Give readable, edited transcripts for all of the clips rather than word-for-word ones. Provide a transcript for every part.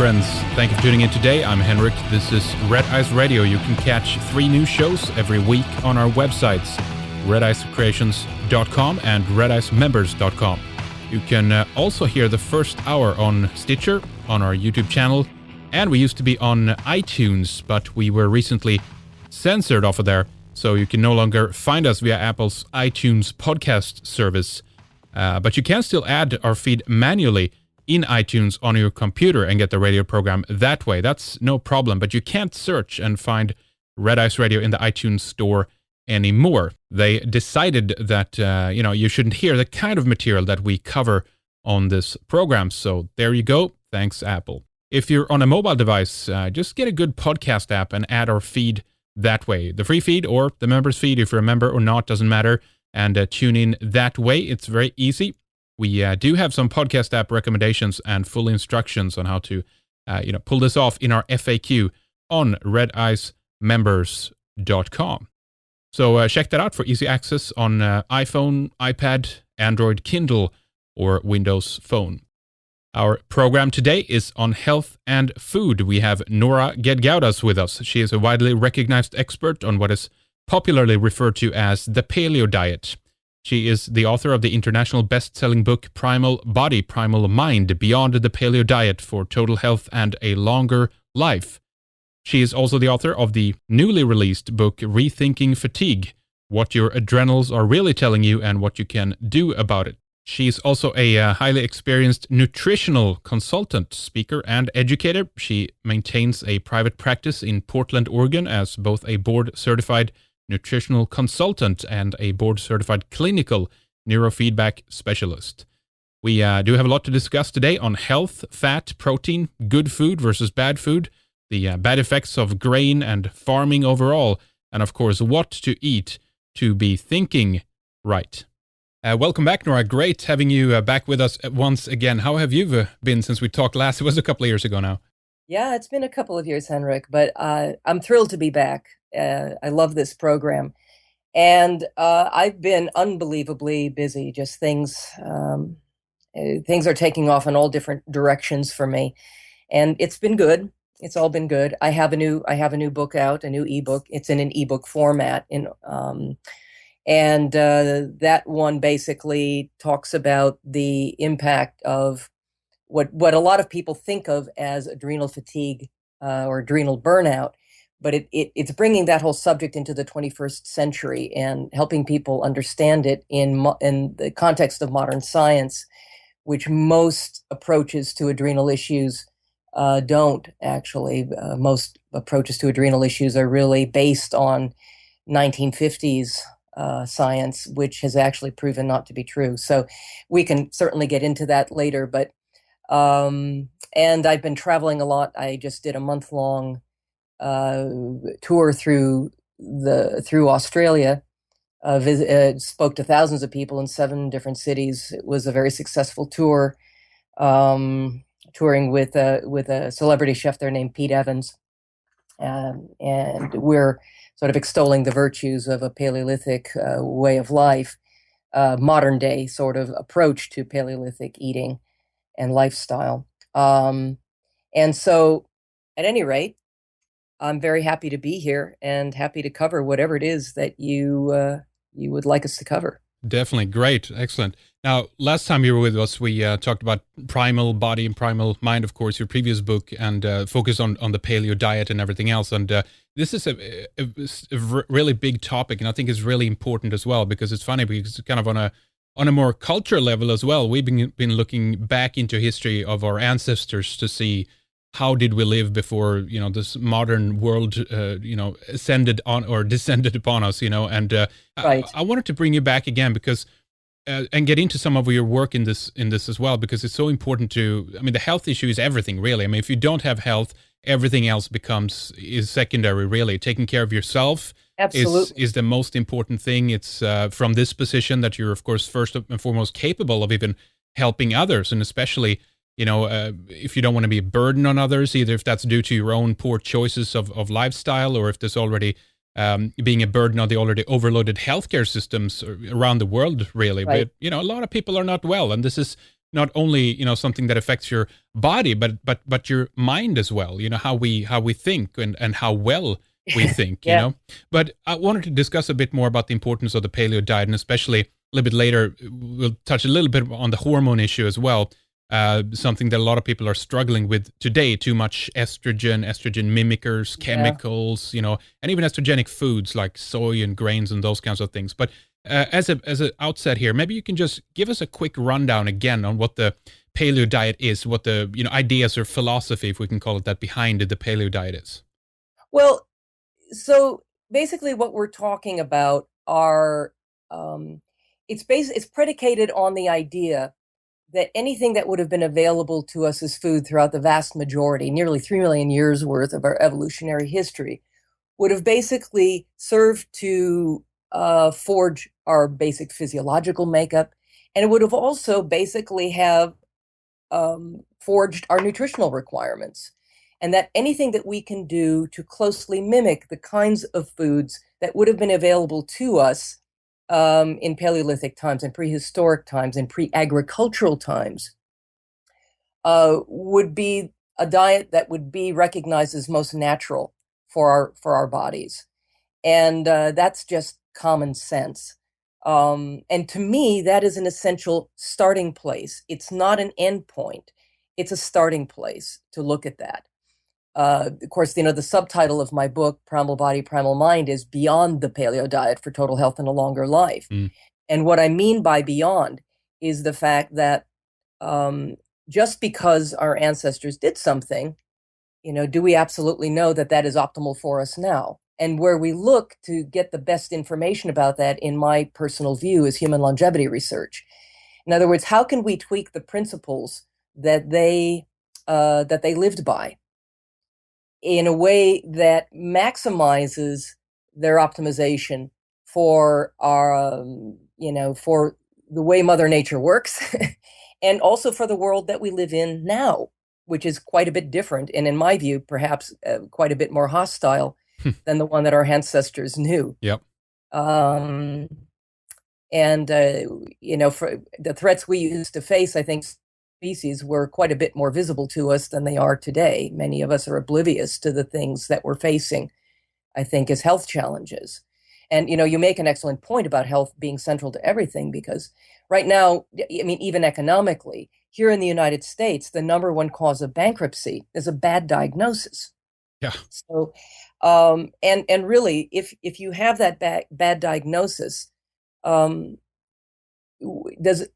friends. Thank you for tuning in today. I'm Henrik. This is Red Ice Radio. You can catch 3 new shows every week on our websites, redicecreations.com and redicemembers.com. You can also hear the first hour on Stitcher, on our YouTube channel, and we used to be on iTunes, but we were recently censored off of there, so you can no longer find us via Apple's iTunes podcast service. But you can still add our feed manually in iTunes on your computer and get the radio program that way. That's no problem, but you can't search and find Red Ice Radio in the iTunes store anymore. They decided that, you shouldn't hear the kind of material that we cover on this program. So there you go. Thanks, Apple. If you're on a mobile device, just get a good podcast app and add our feed that way. The free feed or the members feed, if you're a member or not, doesn't matter. And tune in that way. It's very easy. We do have some podcast app recommendations and full instructions on how to, pull this off in our FAQ on redicemembers.com. So check that out for easy access on iPhone, iPad, Android, Kindle, or Windows Phone. Our program today is on health and food. We have Nora Gedgaudas with us. She is a widely recognized expert on what is popularly referred to as the Paleo diet. She is the author of the international best-selling book Primal Body, Primal Mind, Beyond the Paleo Diet for Total Health and a Longer Life. She is also the author of the newly released book Rethinking Fatigue, What Your Adrenals Are Really Telling You and What You Can Do About It. She's also a highly experienced nutritional consultant, speaker, and educator. She maintains a private practice in Portland, Oregon as both a board-certified nutritional consultant and a board-certified clinical neurofeedback specialist. We do have a lot to discuss today on health, fat, protein, good food versus bad food, the bad effects of grain and farming overall, and of course, what to eat to be thinking right. Welcome back, Nora. Great having you back with us once again. How have you been since we talked last? It was a couple of years ago now. Yeah, it's been a couple of years, Henrik, but I'm thrilled to be back. I love this program. And I've been unbelievably busy. Just things are taking off in all different directions for me. And it's been good. It's all been good. I have a new book out, a new ebook. It's in an ebook format. That one basically talks about the impact of what a lot of people think of as adrenal fatigue or adrenal burnout, but it's bringing that whole subject into the 21st century and helping people understand it in the context of modern science, which most approaches to adrenal issues don't actually. Most approaches to adrenal issues are really based on 1950s science, which has actually proven not to be true. So we can certainly get into that later, but and I've been traveling a lot. I just did a month-long tour through Australia. Spoke to thousands of people in 7 different cities. It was a very successful tour. Touring with a celebrity chef there named Pete Evans, and we're sort of extolling the virtues of a Paleolithic way of life, modern day sort of approach to Paleolithic eating and lifestyle. And so, at any rate, I'm very happy to be here and happy to cover whatever it is that you would like us to cover. Definitely. Great. Excellent. Now, last time you were with us, we talked about Primal Body and Primal Mind, of course, your previous book, and focus on the paleo diet and everything else. And this is a really big topic, and I think it's really important as well, because it's funny, because it's kind of on a more cultural level as well. We've been looking back into history of our ancestors to see how did we live before, this modern world, ascended on or descended upon us, and Right. I wanted to bring you back again because, and get into some of your work in this as well, because it's so important the health issue is everything, really. If you don't have health, everything else is secondary, really. Taking care of yourself is the most important thing. It's from this position that you're, of course, first and foremost capable of even helping others, and especially, if you don't want to be a burden on others, either if that's due to your own poor choices of lifestyle, or if there's already being a burden on the already overloaded healthcare systems around the world, really. Right. But, a lot of people are not well, and this is not only something that affects your body, but your mind as well. How we think and how well we think. Yeah. But I wanted to discuss a bit more about the importance of the paleo diet, and especially a little bit later, we'll touch a little bit on the hormone issue as well. Something that a lot of people are struggling with today: too much estrogen mimickers, Yeah. chemicals, and even estrogenic foods like soy and grains and those kinds of things. But as an outset here, maybe you can just give us a quick rundown again on what the paleo diet is, what the ideas or philosophy, if we can call it that, behind the paleo diet is. Well, so basically, what we're talking about are it's predicated on the idea that anything that would have been available to us as food throughout the vast majority, nearly 3 million years worth of our evolutionary history, would have basically served to forge our basic physiological makeup, and it would have also basically have forged our nutritional requirements. And that anything that we can do to closely mimic the kinds of foods that would have been available to us in Paleolithic times and prehistoric times and pre-agricultural times would be a diet that would be recognized as most natural for our bodies. And that's just common sense. And to me, that is an essential starting place. It's not an end point. It's a starting place to look at that. Of course, the subtitle of my book, Primal Body, Primal Mind, is Beyond the Paleo Diet for Total Health and a Longer Life. Mm. And what I mean by beyond is the fact that um, just because our ancestors did something, do we absolutely know that that is optimal for us now? And where we look to get the best information about that, in my personal view, is human longevity research. In other words, how can we tweak the principles that they lived by in a way that maximizes their optimization for for the way Mother Nature works, and also for the world that we live in now, which is quite a bit different, and in my view, perhaps quite a bit more hostile than the one that our ancestors knew. Yep. Um, and for the threats we used to face, I think species were quite a bit more visible to us than they are today. Many of us are oblivious to the things that we're facing, I think, as health challenges. And you make an excellent point about health being central to everything, because right now, I mean, even economically, here in the United States, the number one cause of bankruptcy is a bad diagnosis. Yeah. So, and really, if you have that bad diagnosis, um, does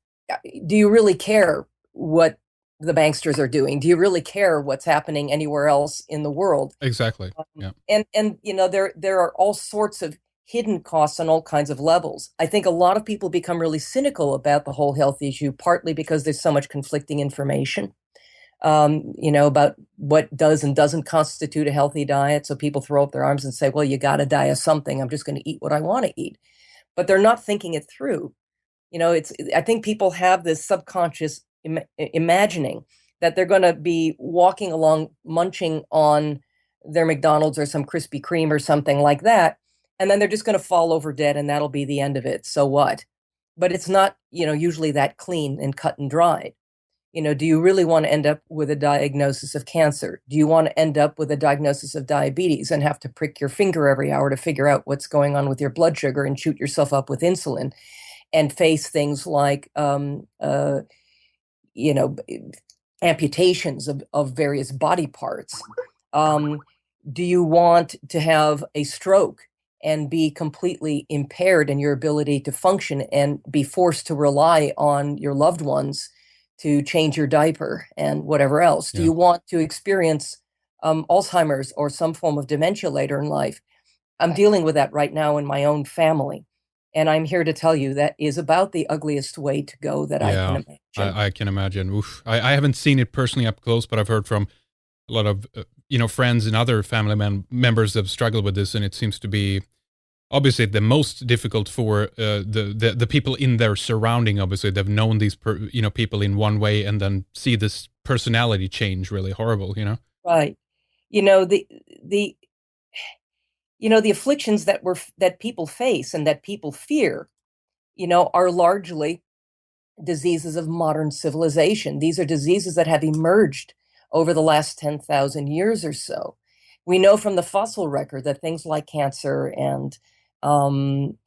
do you really care what the banksters are doing? Do you really care what's happening anywhere else in the world? Exactly. Yeah. And there are all sorts of hidden costs on all kinds of levels. I think a lot of people become really cynical about the whole health issue, partly because there's so much conflicting information, about what does and doesn't constitute a healthy diet. So people throw up their arms and say, well, you got to die of something. I'm just going to eat what I want to eat. But they're not thinking it through. I think people have this subconscious imagining that they're going to be walking along munching on their McDonald's or some Krispy Kreme or something like that, and then they're just going to fall over dead, and that'll be the end of it. So what? But it's not, usually that clean and cut and dried. Do you really want to end up with a diagnosis of cancer? Do you want to end up with a diagnosis of diabetes and have to prick your finger every hour to figure out what's going on with your blood sugar and shoot yourself up with insulin, and face things like you know amputations of various body parts? Do you want to have a stroke and be completely impaired in your ability to function and be forced to rely on your loved ones to change your diaper and whatever else? Do Yeah. you want to experience Alzheimer's or some form of dementia later in life? I'm dealing with that right now in my own family. And I'm here to tell you that is about the ugliest way to go that I can Yeah. imagine. I can imagine. Oof. I haven't seen it personally up close, but I've heard from a lot of friends and other family members that have struggled with this, and it seems to be obviously the most difficult for the people in their surrounding. Obviously, they've known these people in one way, and then see this personality change. Really horrible. Right. You know, the the afflictions that people face and that people fear, are largely diseases of modern civilization. These are diseases that have emerged over the last 10,000 years or so. We know from the fossil record that things like cancer and all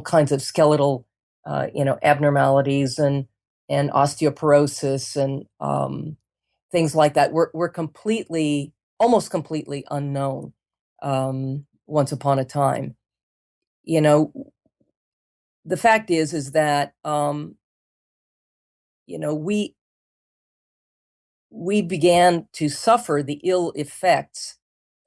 kinds of skeletal abnormalities and osteoporosis and things like that were almost completely unknown once upon a time. You know, the fact is that we began to suffer the ill effects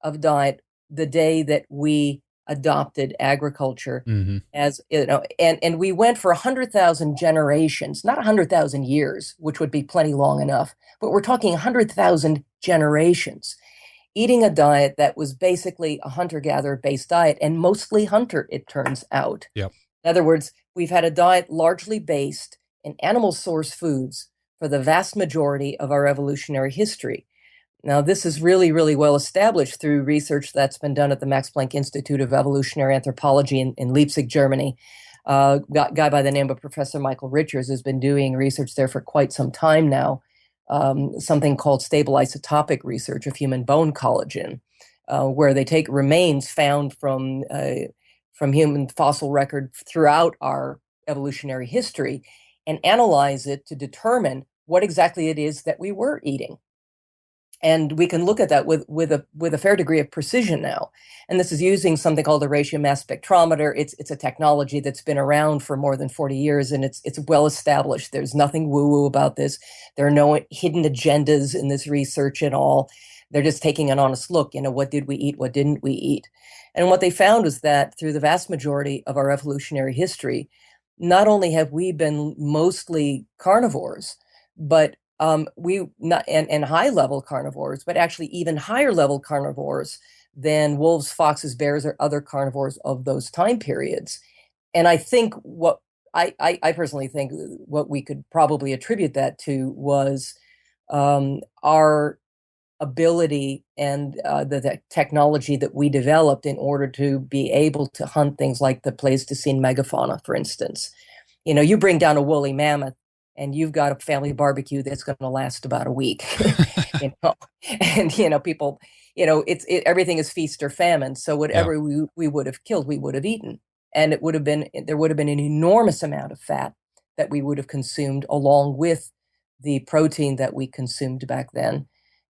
of diet the day that we adopted agriculture. Hmm. As and we went for 100,000 generations, not 100,000 years, which would be plenty long enough, but we're talking 100,000 generations eating a diet that was basically a hunter-gatherer based diet, and mostly hunter, it turns out. Yep. In other words, we've had a diet largely based in animal source foods for the vast majority of our evolutionary history. Now, this is really, really well established through research that's been done at the Max Planck Institute of Evolutionary Anthropology in Leipzig, Germany. A guy by the name of Professor Michael Richards has been doing research there for quite some time now, something called stable isotopic research of human bone collagen, where they take remains found from human fossil record throughout our evolutionary history and analyze it to determine what exactly it is that we were eating. And we can look at that with a fair degree of precision now. And this is using something called a ratio mass spectrometer. It's a technology that's been around for more than 40 years, and it's well established. There's nothing woo-woo about this. There are no hidden agendas in this research at all. They're just taking an honest look, what did we eat, what didn't we eat? And what they found was that through the vast majority of our evolutionary history, not only have we been mostly carnivores, but we not and high level carnivores, but actually even higher level carnivores than wolves, foxes, bears, or other carnivores of those time periods. And I think what I personally think what we could probably attribute that to was our ability and the technology that we developed in order to be able to hunt things like the Pleistocene megafauna, for instance. You bring down a woolly mammoth and you've got a family barbecue that's going to last about a week. you know and people, everything is feast or famine, so Yeah. whatever we would have killed, we would have eaten, and there would have been an enormous amount of fat that we would have consumed along with the protein that we consumed back then,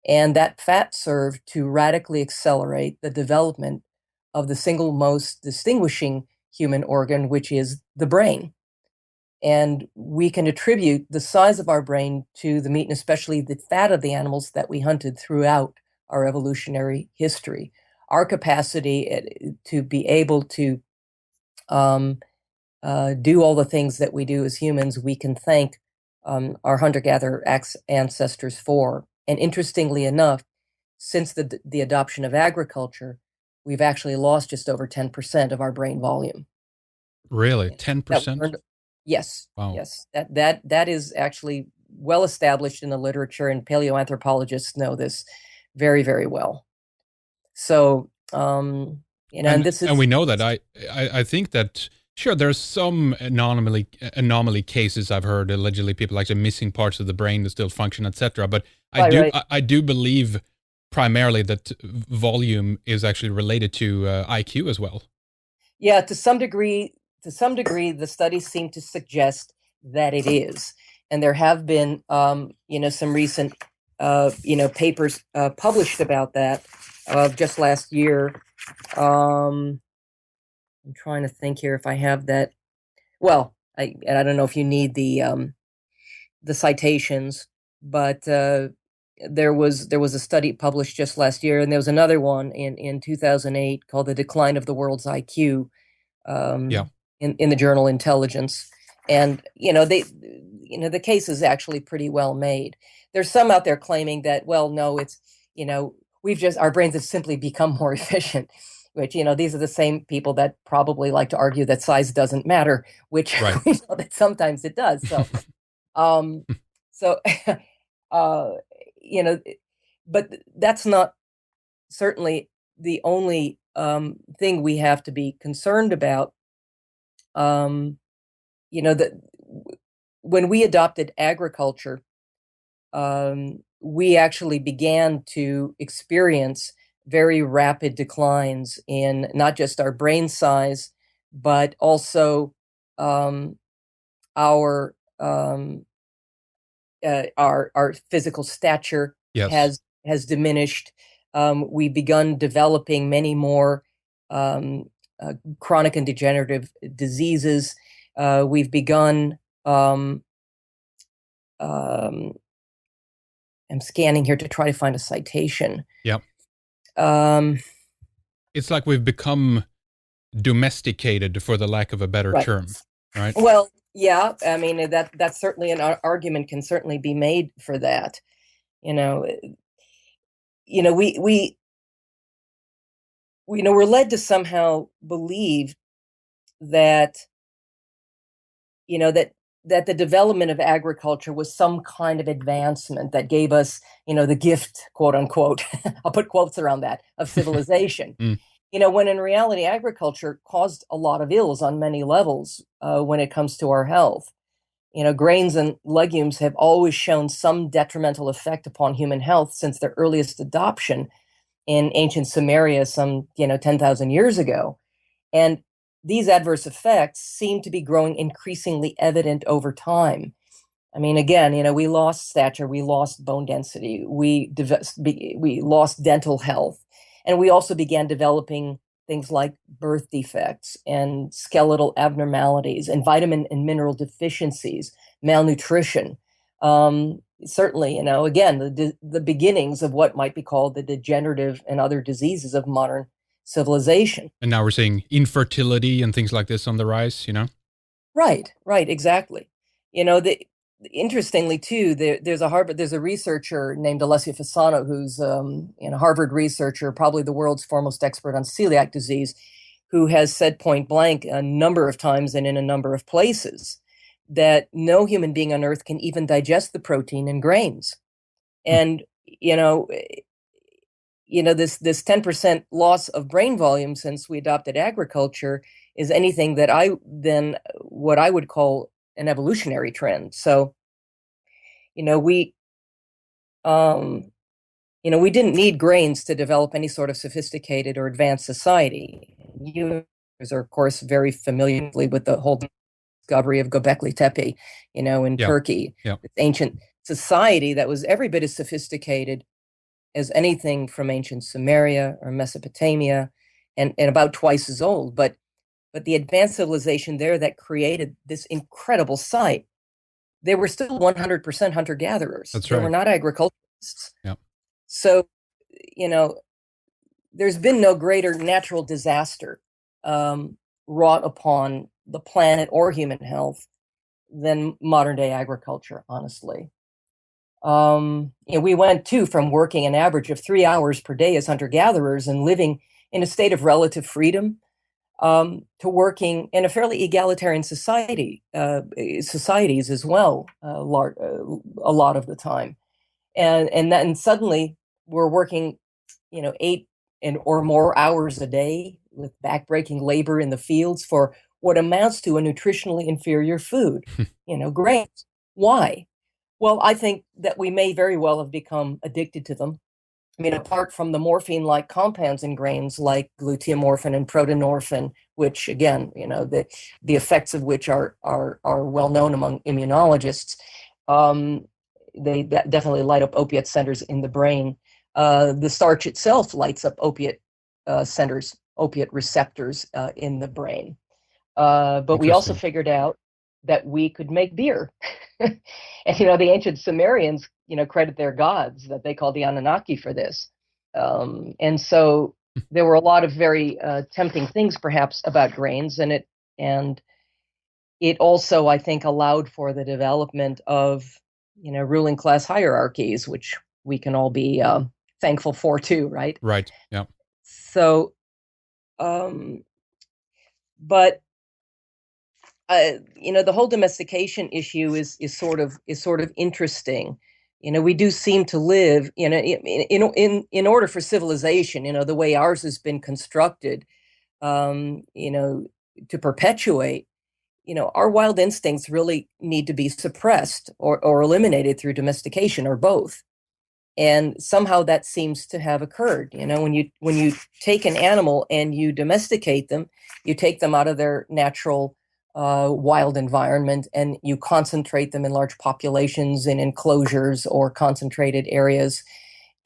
and that fat served to radically accelerate the development of the single most distinguishing human organ, which is the brain. And we can attribute the size of our brain to the meat and especially the fat of the animals that we hunted throughout our evolutionary history. Our capacity to be able to do all the things that we do as humans, we can thank our hunter-gatherer ancestors for. And interestingly enough, since the adoption of agriculture, we've actually lost just over 10% of our brain volume. Really? That 10%? Yes, Wow. yes. That is actually well established in the literature, and paleoanthropologists know this very, very well. So, and this And is we know that I think that sure there's some anomaly cases I've heard, allegedly people like missing parts of the brain that still function, etc. But right. I do believe primarily that volume is actually related to IQ as well. Yeah, to some degree, the studies seem to suggest that it is, and there have been, some recent, papers published about that just last year. I'm trying to think here if I have that. Well, I don't know if you need the citations, but there was a study published just last year, and there was another one in 2008 called "The Decline of the World's IQ" Yeah. in the journal Intelligence, and the case is actually pretty well made. There's some out there claiming that, well, no, it's we've just our brains have simply become more efficient. Which these are the same people that probably like to argue that size doesn't matter, which Right. we know that sometimes it does. Um, so, uh, you know, but that's not certainly the only thing we have to be concerned about. Um, that when we adopted agriculture, we actually began to experience very rapid declines in not just our brain size, but also um, our our physical stature Yes. has diminished. We've begun developing many more um, chronic and degenerative diseases. We've begun. Um, um, I'm scanning here to try to find a citation. Yep. Um, It's like we've become domesticated, for the lack of a better right. term, right? Well, yeah. I mean that's certainly an argument can certainly be made for that. You know, you know, we're led to somehow believe that that the development of agriculture was some kind of advancement that gave us the gift, quote unquote, I'll put quotes around that, of civilization. Mm. When in reality agriculture caused a lot of ills on many levels when it comes to our health. Grains and legumes have always shown some detrimental effect upon human health since their earliest adoption in ancient Samaria some 10,000 years ago. And these adverse effects seem to be growing increasingly evident over time. I mean, again, we lost stature, we lost bone density, we lost dental health, and we also began developing things like birth defects and skeletal abnormalities and vitamin and mineral deficiencies, malnutrition. Certainly, again, the beginnings of what might be called the degenerative and other diseases of modern civilization. And now we're seeing infertility and things like this on the rise, you know? Right, exactly. Interestingly too, there's a researcher named Alessia Fasano who's a Harvard researcher, probably the world's foremost expert on celiac disease, who has said point blank a number of times and in a number of places that no human being on earth can even digest the protein in grains. Hmm. And this 10% loss of brain volume since we adopted agriculture is anything that what I would call an evolutionary trend. So, we um, we didn't need grains to develop any sort of sophisticated or advanced society. You are, of course, very familiar with the whole discovery of Göbekli Tepe, in Yeah. Turkey. Yeah. This ancient society that was every bit as sophisticated as anything from ancient Sumeria or Mesopotamia, and about twice as old. But the advanced civilization there that created this incredible site, they were still 100% hunter-gatherers. That's They were right. not agriculturists. Yeah. So, you know, there's been no greater natural disaster wrought upon the planet or human health than modern day agriculture, honestly. We went from working an average of 3 hours per day as hunter gatherers and living in a state of relative freedom to working in a fairly egalitarian societies as well, a lot of the time, and then suddenly we're working, 8 or more hours a day with backbreaking labor in the fields for what amounts to a nutritionally inferior food, grains. Why? Well, I think that we may very well have become addicted to them. I mean, apart from the morphine-like compounds in grains like gluteomorphin and protonorphin, which again, the effects of which are well known among immunologists, they definitely light up opiate centers in the brain. The starch itself lights up opiate centers, opiate receptors in the brain. But we also Interesting. figured out that we could make beer. And, the ancient Sumerians, credit their gods that they called the Anunnaki for this. And so there were a lot of very tempting things, perhaps, about grains, and it also, I think, allowed for the development of, ruling class hierarchies, which we can all be thankful for too, right? Right. Yeah. So, but the whole domestication issue is sort of interesting. We do seem to live in order for civilization, the way ours has been constructed, to perpetuate. our wild instincts really need to be suppressed or eliminated through domestication or both. And somehow that seems to have occurred. When you take an animal and you domesticate them, you take them out of their natural wild environment and you concentrate them in large populations in enclosures or concentrated areas,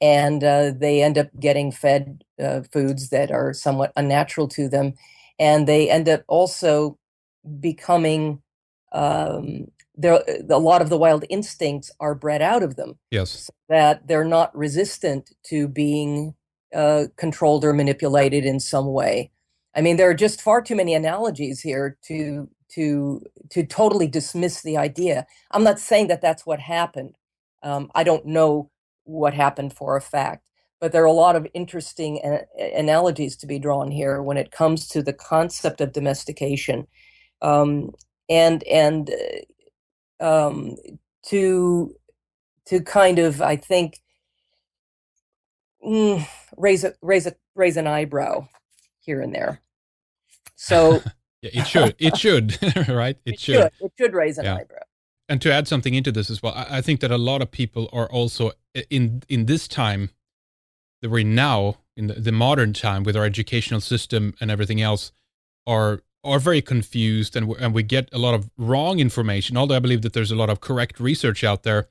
and they end up getting fed foods that are somewhat unnatural to them, and they end up also becoming there. A lot of the wild instincts are bred out of them, Yes. so that they're not resistant to being controlled or manipulated in some way. I mean, there are just far too many analogies here to totally dismiss the idea. I'm not saying that that's what happened. I don't know what happened for a fact, but there are a lot of interesting analogies to be drawn here when it comes to the concept of domestication, um, and um, to kind of, I think, raise an eyebrow here and there. So Yeah, it should. It should, right? It it should. should raise an Yeah. eyebrow. And to add something into this as well, I think that a lot of people are also in this time that we're in now, in the modern time with our educational system and everything else, are very confused, and we get a lot of wrong information. Although I believe that there's a lot of correct research out there,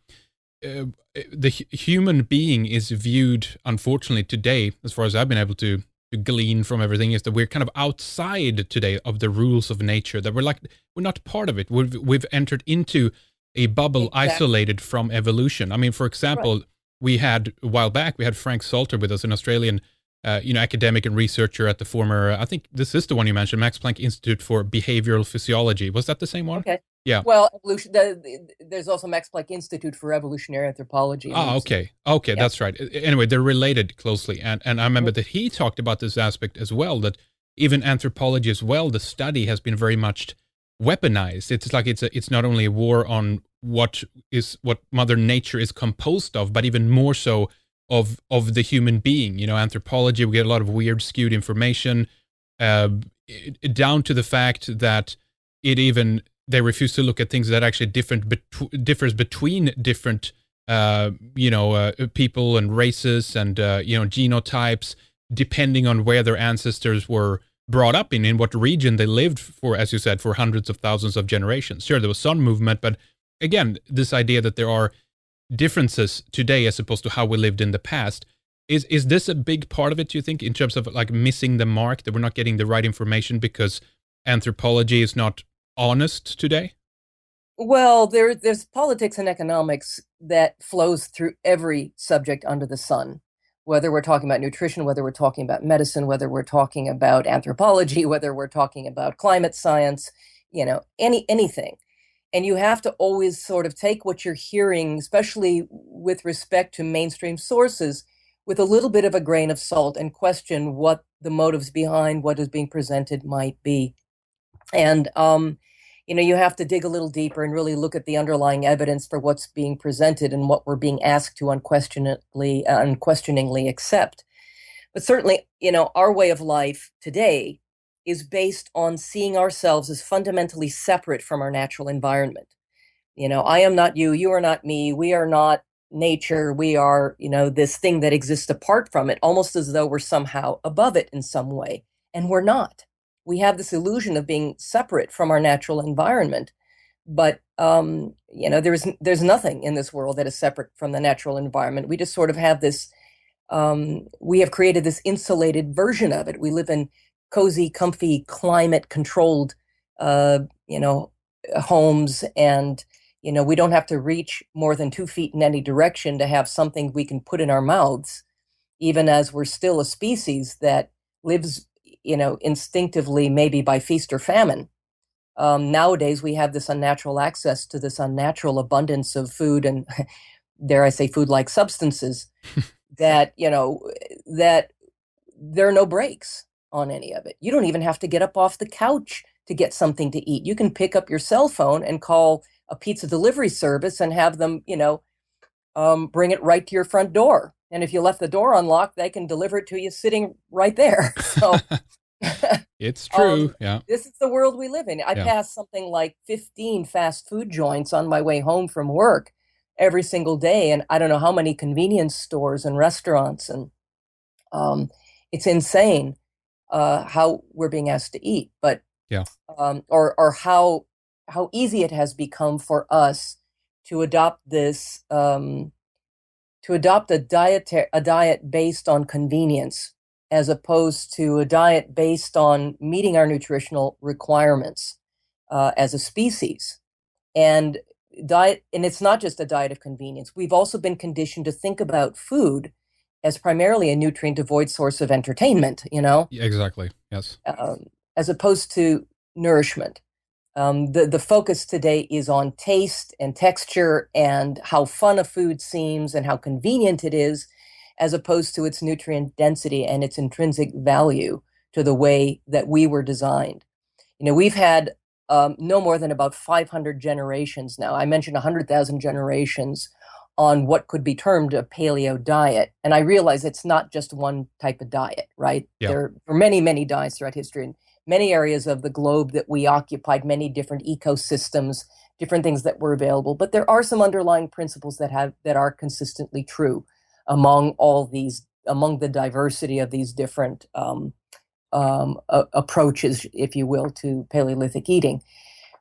the human being is viewed, unfortunately, today, as far as I've been able to glean from everything, is that we're kind of outside today of the rules of nature. That we're not part of it. We've entered into a bubble, Exactly. isolated from evolution. I mean, for Right. example, we had a while back, we had Frank Salter with us, an Australian academic and researcher at the former, I think this is the one you mentioned, Max Planck Institute for Behavioral Physiology. Was that the same one? Okay. Yeah. Well, evolution. There's also Max Planck Institute for Evolutionary Anthropology in Ah, New Zealand. okay. Okay, Yeah. that's right. Anyway, they're related closely. And I remember Mhm. that he talked about this aspect as well, that even anthropology as well, the study has been very much weaponized. It's like it's not only a war on what Mother Nature is composed of, but even more so of the human being. Anthropology, we get a lot of weird, skewed information, uh, down to the fact that it even they refuse to look at things that actually differs between different people and races and genotypes, depending on where their ancestors were brought up in what region they lived for, as you said, for hundreds of thousands of generations. Sure, there was some movement, but again, this idea that there are differences today as opposed to how we lived in the past. Is this a big part of it, do you think, in terms of like missing the mark, that we're not getting the right information because anthropology is not honest today? Well, there's politics and economics that flows through every subject under the sun, whether we're talking about nutrition, whether we're talking about medicine, whether we're talking about anthropology, whether we're talking about climate science, anything. And you have to always sort of take what you're hearing, especially with respect to mainstream sources, with a little bit of a grain of salt and question what the motives behind what is being presented might be. And you have to dig a little deeper and really look at the underlying evidence for what's being presented and what we're being asked to unquestioningly accept. But certainly, our way of life today is based on seeing ourselves as fundamentally separate from our natural environment. I am not you, you are not me, we are not nature, we are, this thing that exists apart from it, almost as though we're somehow above it in some way. And we're not. We have this illusion of being separate from our natural environment. But there's nothing in this world that is separate from the natural environment. We just sort of have this. We have created this insulated version of it. We live in cozy, comfy, climate-controlled, homes, and we don't have to reach more than 2 feet in any direction to have something we can put in our mouths, even as we're still a species that lives, instinctively, maybe by feast or famine. Nowadays, we have this unnatural access to this unnatural abundance of food and, dare I say, food-like substances that, that there are no breaks on any of it. You don't even have to get up off the couch to get something to eat. You can pick up your cell phone and call a pizza delivery service and have them, bring it right to your front door. And if you left the door unlocked, they can deliver it to you sitting right there. So Yeah, It's true. Yeah. This is the world we live in. I Yeah. pass something like 15 fast food joints on my way home from work every single day, and I don't know how many convenience stores and restaurants, and um, it's insane how we're being asked to eat, but Yeah. or how easy it has become for us to adopt this to adopt a diet based on convenience as opposed to a diet based on meeting our nutritional requirements as a species. And and it's not just a diet of convenience. We've also been conditioned to think about food as primarily a nutrient devoid source of entertainment, Yeah, exactly. Yes. um, as opposed to nourishment. The focus today is on taste and texture and how fun a food seems and how convenient it is, as opposed to its nutrient density and its intrinsic value to the way that we were designed. We've had no more than about 500 generations now. I mentioned 100,000 generations on what could be termed a paleo diet. And I realize it's not just one type of diet, right? Yeah. There are many, many diets throughout history in many areas of the globe that we occupied, many different ecosystems, different things that were available. But there are some underlying principles that are consistently true among the diversity of these different approaches, if you will, to Paleolithic eating.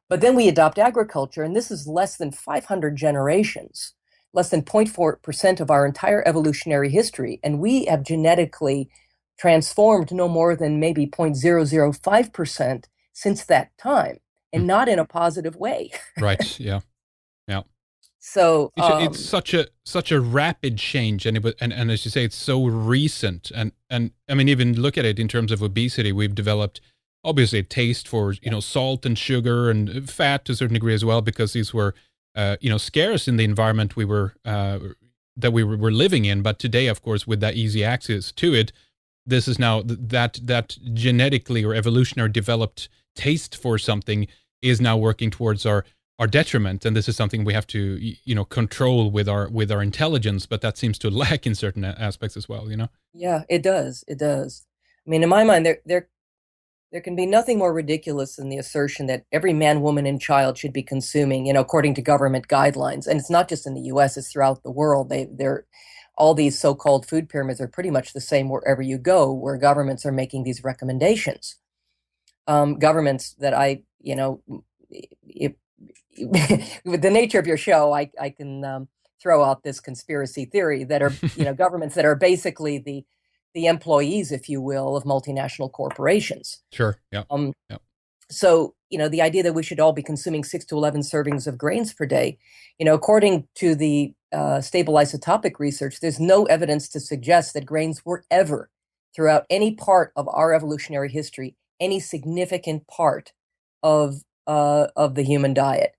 But then we adopt agriculture, and this is less than 500 generations, less than 0.4% of our entire evolutionary history. And we have genetically transformed no more than maybe 0.005% since that time, Mm. and not in a positive way. Right. Yeah. Yeah. So, It's such a rapid change, and and as you say, it's so recent, and I mean, even look at it in terms of obesity. We've developed obviously a taste for yeah, salt and sugar and fat to a certain degree as well, because these were scarce in the environment we were were living in. But today, of course, with that easy access to it, this is now that genetically or evolutionary developed taste for something is now working towards our detriment, and this is something we have to control with our intelligence, but that seems to lack in certain aspects as well. yeah, it does. It does. I mean, in my mind, there can be nothing more ridiculous than the assertion that every man, woman, and child should be consuming, according to government guidelines. And it's not just in the US, it's throughout the world. They're all these so-called food pyramids are pretty much the same wherever you go, where governments are making these recommendations. Governments that if, with the nature of your show, I can throw out this conspiracy theory that are, governments that are basically the employees, if you will, of multinational corporations. Sure. Yeah. Um, Yeah. so, the idea that we should all be consuming 6 to 11 servings of grains per day, according to the stable isotopic research, there's no evidence to suggest that grains were ever, throughout any part of our evolutionary history, any significant part of the human diet.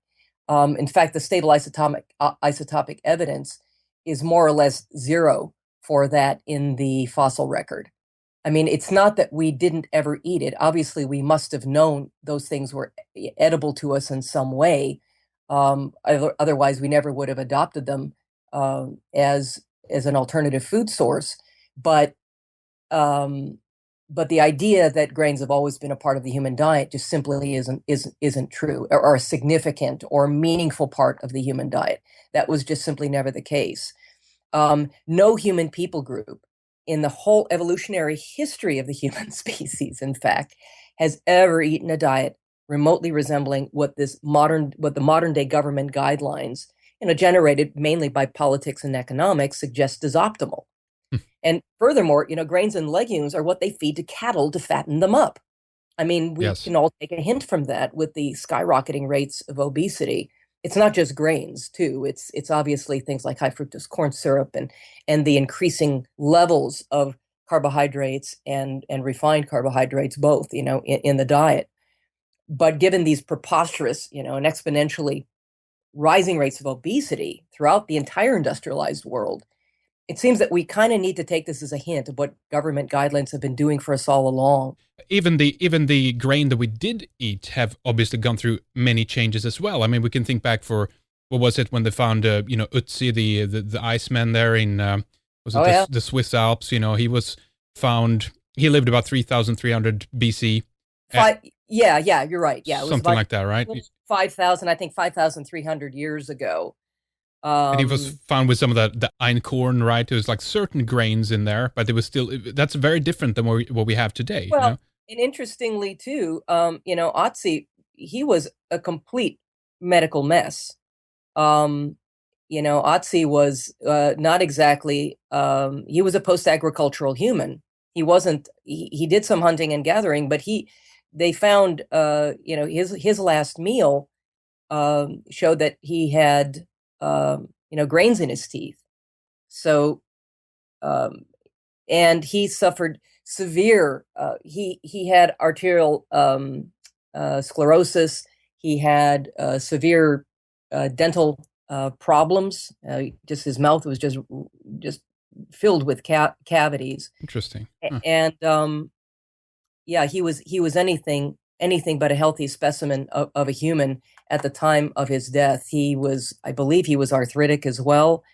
In fact, the stable isotopic evidence is more or less zero for that in the fossil record. I mean, it's not that we didn't ever eat it. Obviously, we must have known those things were edible to us in some way. Otherwise, we never would have adopted them as an alternative food source. But um, but the idea that grains have always been a part of the human diet just simply isn't true, or a significant or meaningful part of the human diet. That was just simply never the case. No human people group in the whole evolutionary history of the human species, in fact, has ever eaten a diet remotely resembling what the modern day government guidelines, generated mainly by politics and economics, suggest is optimal. And furthermore, grains and legumes are what they feed to cattle to fatten them up. I mean, we Yes. can all take a hint from that with the skyrocketing rates of obesity. It's not just grains, too. It's obviously things like high fructose corn syrup and the increasing levels of carbohydrates and refined carbohydrates, both, in the diet. But given these preposterous, and exponentially rising rates of obesity throughout the entire industrialized world, it seems that we kind of need to take this as a hint of what government guidelines have been doing for us all along. Even the grain that we did eat have obviously gone through many changes as well. I mean, we can think back for what was it when they found Ötzi, the Iceman there in was it Oh, yeah. the Swiss Alps? He was found. He lived about 3,300 BC. Uh, Yeah, you're right. Yeah, it was something about like that, right? 5,000, I think 5,300 years ago. And he was Um, found with some of the einkorn, right? There was like certain grains in there, but it was still that's very different than what we have today. You know, well, and interestingly too, Otzi, he was a complete medical mess. Um, Otzi was not exactly, he was a post-agricultural human. He did some hunting and gathering, but they found, his last meal showed that he had, grains in his teeth. So, um, and he suffered severe, he had arterial sclerosis. He had severe dental problems. Just his mouth was just filled with cavities, interesting. Huh. and yeah, he was anything but a healthy specimen of a human at the time of his death. I believe, he was arthritic as well.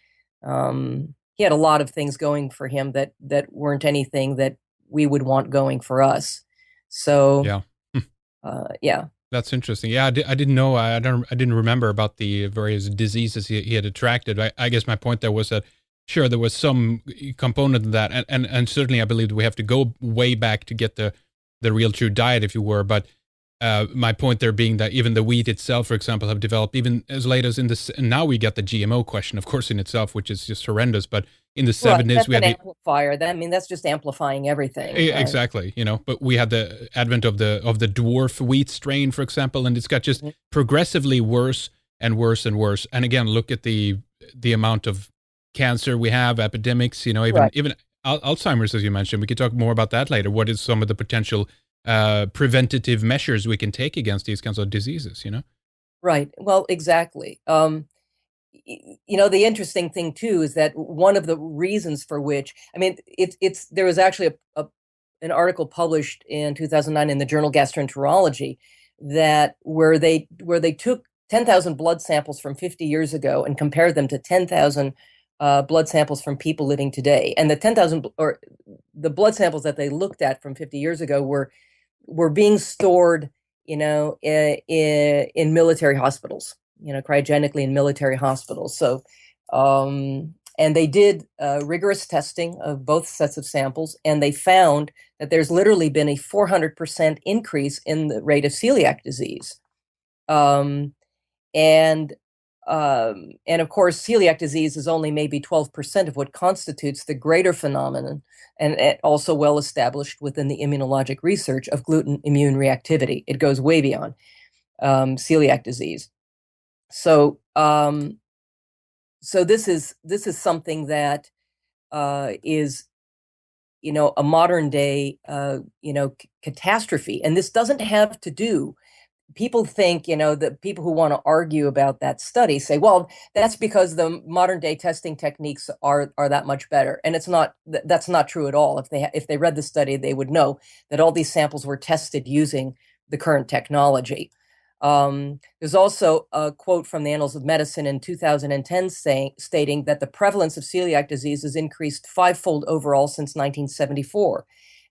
He had a lot of things going for him that weren't anything that we would want going for us. So, Yeah. Hmm. yeah. That's interesting. Yeah, I didn't know. I didn't remember about the various diseases he had attracted. I guess my point there was that sure there was some component of that, and certainly I believe we have to go way back to get the real true diet, if you were. But my point there being that even the wheat itself, for example, have developed even as late as in this. And now we get the GMO question, of course, in itself, which is just horrendous. But in the Right. '70s, That's we an had amplifier. That's just amplifying everything. exactly, you know, but we had the advent of the dwarf wheat strain, for example, and it's got just Mhm. progressively worse and worse and worse. And again, look at the amount of cancer we have, epidemics, you know, even Right. even Alzheimer's, as you mentioned. We could talk more about that later. What is some of the potential preventative measures we can take against these kinds of diseases? You know? Right. Well, exactly. The interesting thing too is that one of the reasons for which, I mean, there was actually an article published in 2009 in the journal Gastroenterology that where they took 10,000 blood samples from 50 years ago and compared them to 10,000 blood samples from people living today. And the 10,000 or the blood samples that they looked at from 50 years ago were being stored, in military hospitals, cryogenically in military hospitals. So, and they did rigorous testing of both sets of samples, and they found that there's literally been a 400% increase in the rate of celiac disease. Um, and and of course, celiac disease is only maybe 12% of what constitutes the greater phenomenon, and also well established within the immunologic research of gluten immune reactivity. It goes way beyond celiac disease. So, so this is something that is, a modern day, catastrophe, and this doesn't have to do. People think, that people who want to argue about that study say, well, that's because the modern day testing techniques are that much better, and that's not true at all. If they read the study, they would know that all these samples were tested using the current technology. There's also a quote from the Annals of Medicine in 2010 stating that the prevalence of celiac disease has increased fivefold overall since 1974.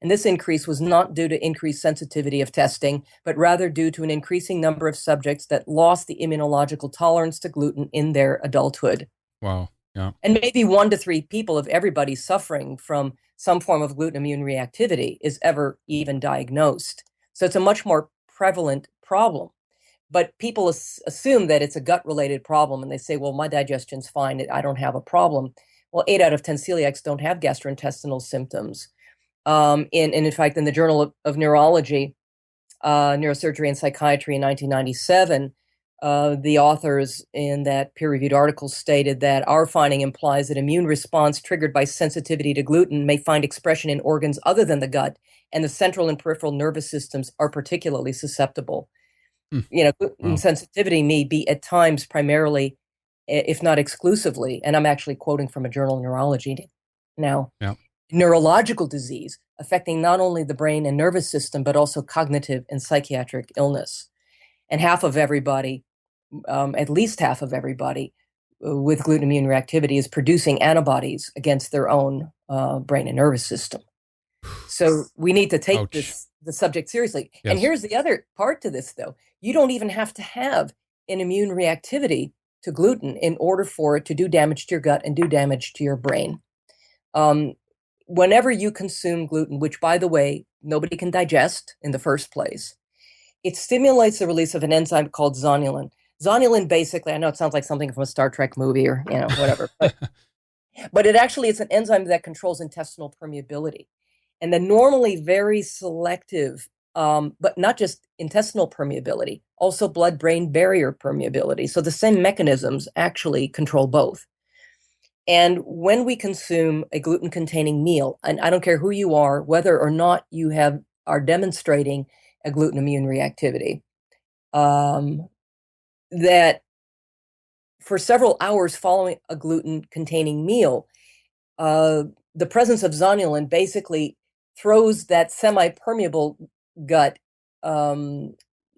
And this increase was not due to increased sensitivity of testing, but rather due to an increasing number of subjects that lost the immunological tolerance to gluten in their adulthood. Wow. Yeah. And maybe 1 to 3 people of everybody suffering from some form of gluten immune reactivity is ever even diagnosed. So it's a much more prevalent problem. But people assume that it's a gut related problem, and they say, well, my digestion's fine. I don't have a problem. Well, 8 out of 10 celiacs don't have gastrointestinal symptoms. In fact, in the Journal of Neurology, Neurosurgery and Psychiatry in 1997, the authors in that peer-reviewed article stated that our finding implies that immune response triggered by sensitivity to gluten may find expression in organs other than the gut, and the central and peripheral nervous systems are particularly susceptible. Hmm. Gluten Wow. sensitivity may be at times primarily, if not exclusively, and I'm actually quoting from a journal of neurology now, Yeah. neurological disease affecting not only the brain and nervous system, but also cognitive and psychiatric illness. And half of everybody, at least half of everybody with gluten immune reactivity is producing antibodies against their own brain and nervous system. So we need to take Ouch. this the subject seriously. And Yes. here's the other part to this, though. You don't even have to have an immune reactivity to gluten in order for it to do damage to your gut and do damage to your brain. Whenever you consume gluten, which, by the way, nobody can digest in the first place, it stimulates the release of an enzyme called zonulin. Zonulin, basically, I know it sounds like something from a Star Trek movie or whatever, but it actually is an enzyme that controls intestinal permeability. And the normally very selective, but not just intestinal permeability, also blood-brain barrier permeability. So the same mechanisms actually control both. And when we consume a gluten-containing meal, and I don't care who you are, whether or not you are demonstrating a gluten immune reactivity, that for several hours following a gluten-containing meal, the presence of zonulin basically throws that semi-permeable gut,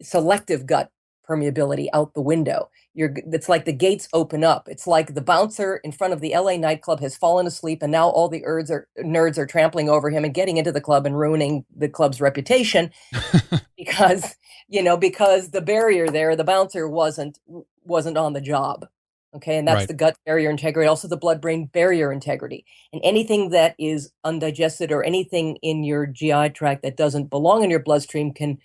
selective gut permeability out the window. It's like the gates open up. It's like the bouncer in front of the LA nightclub has fallen asleep, and now all the nerds are trampling over him and getting into the club and ruining the club's reputation because because the barrier there, the bouncer wasn't on the job. Okay, and that's Right. the gut barrier integrity, also the blood-brain barrier integrity. And anything that is undigested or anything in your GI tract that doesn't belong in your bloodstream can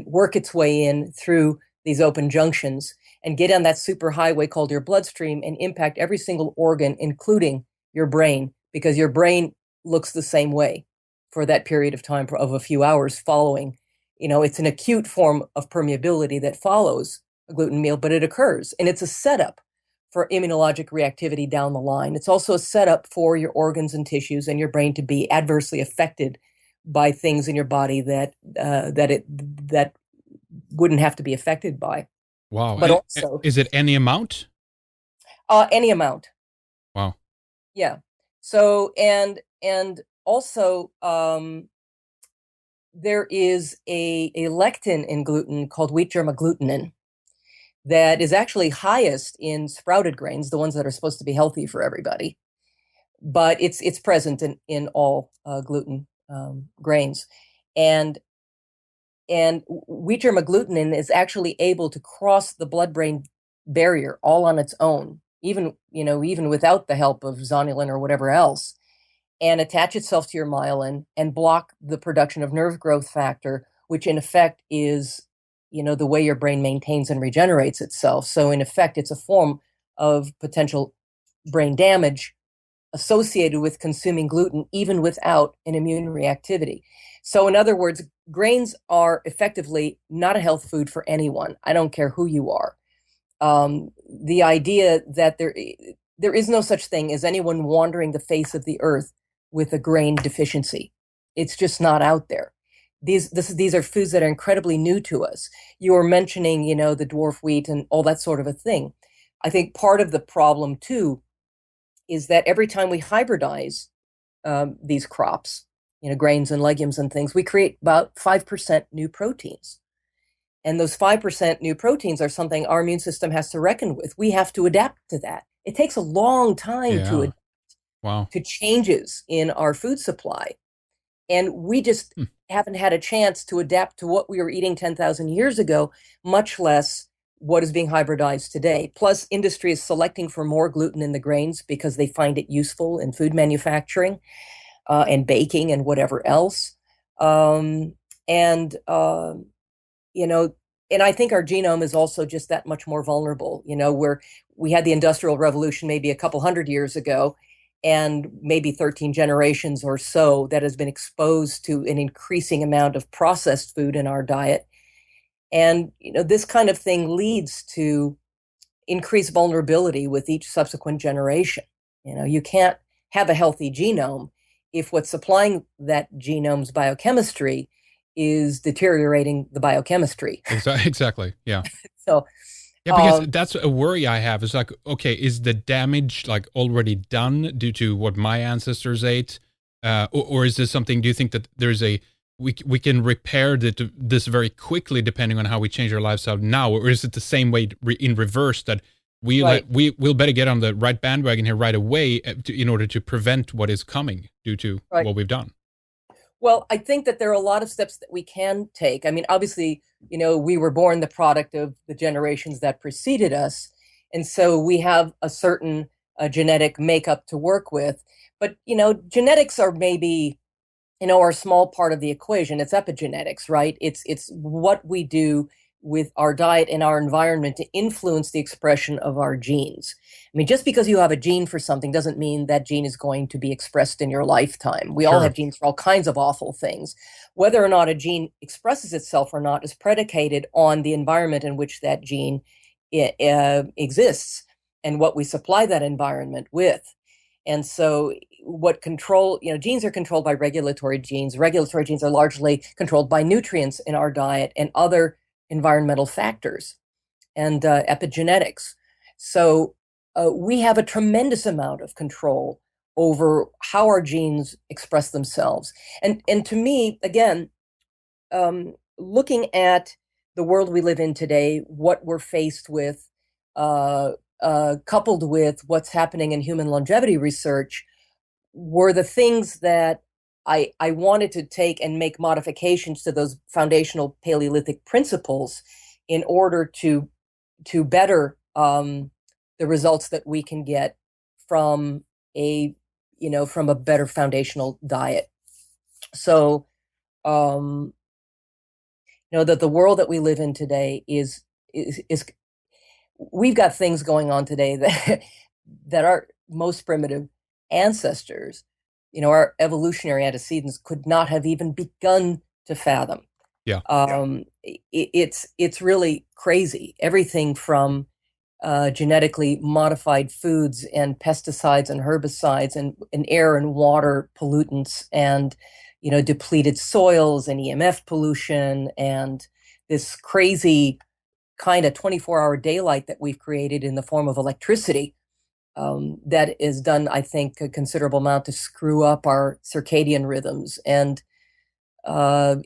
work its way in through these open junctions and get on that super highway called your bloodstream and impact every single organ, including your brain, because your brain looks the same way for that period of time of a few hours following. It's an acute form of permeability that follows a gluten meal, but it occurs, and it's a setup for immunologic reactivity down the line. It's also a setup for your organs and tissues and your brain to be adversely affected by things in your body that wouldn't have to be affected by. Wow. But also, Is it any amount? any amount. Wow. Yeah. So and also there is a lectin in gluten called wheat germ agglutinin that is actually highest in sprouted grains, the ones that are supposed to be healthy for everybody. But it's present in all gluten grains, and wheat germ agglutinin is actually able to cross the blood-brain barrier all on its own, even without the help of zonulin or whatever else, and attach itself to your myelin and block the production of nerve growth factor, which in effect is the way your brain maintains and regenerates itself. So in effect, it's a form of potential brain damage associated with consuming gluten, even without an immune reactivity. So in other words, grains are effectively not a health food for anyone. I don't care who you are. The idea that there is no such thing as anyone wandering the face of the earth with a grain deficiency. It's just not out there. These are foods that are incredibly new to us. You were mentioning, the dwarf wheat and all that sort of a thing. I think part of the problem too is that every time we hybridize these crops, grains and legumes and things, we create about 5% new proteins. And those 5% new proteins are something our immune system has to reckon with. We have to adapt to that. It takes a long time to Yeah. adapt Wow. to changes in our food supply. And we just haven't had a chance to adapt to what we were eating 10,000 years ago, much less what is being hybridized today. Plus, industry is selecting for more gluten in the grains because they find it useful in food manufacturing and baking and whatever else. And I think our genome is also just that much more vulnerable, where we had the Industrial Revolution maybe a couple hundred years ago, and maybe 13 generations or so that has been exposed to an increasing amount of processed food in our diet. And, this kind of thing leads to increased vulnerability with each subsequent generation. You can't have a healthy genome if what's supplying that genome's biochemistry is deteriorating the biochemistry. Exactly. Yeah. So, Yeah, because that's a worry I have. Is like, okay, is the damage like already done due to what my ancestors ate, or is this something? Do you think that there's we can repair this very quickly depending on how we change our lifestyle now, or is it the same way in reverse that we'll better get on the right bandwagon here right away in order to prevent what is coming due to what we've done? Well, I think that there are a lot of steps that we can take. I mean, obviously, we were born the product of the generations that preceded us. And so we have a certain genetic makeup to work with. But, genetics are maybe are a small part of the equation. It's epigenetics, right? It's what we do with our diet and our environment to influence the expression of our genes. I mean, just because you have a gene for something doesn't mean that gene is going to be expressed in your lifetime. We all have Sure. genes for all kinds of awful things. Whether or not a gene expresses itself or not is predicated on the environment in which that gene exists and what we supply that environment with. And so genes are controlled by regulatory genes. Regulatory genes are largely controlled by nutrients in our diet and other environmental factors and epigenetics. So we have a tremendous amount of control over how our genes express themselves. And to me, again, looking at the world we live in today, what we're faced with, coupled with what's happening in human longevity research, were the things that I wanted to take and make modifications to those foundational Paleolithic principles in order to better the results that we can get from from a better foundational diet. So, that the world that we live in today is we've got things going on today that that our most primitive ancestors, our evolutionary antecedents could not have even begun to fathom. Yeah. It's really crazy. Everything from genetically modified foods and pesticides and herbicides and air and water pollutants and depleted soils and EMF pollution and this crazy kind of 24-hour daylight that we've created in the form of electricity that is done, I think, a considerable amount to screw up our circadian rhythms and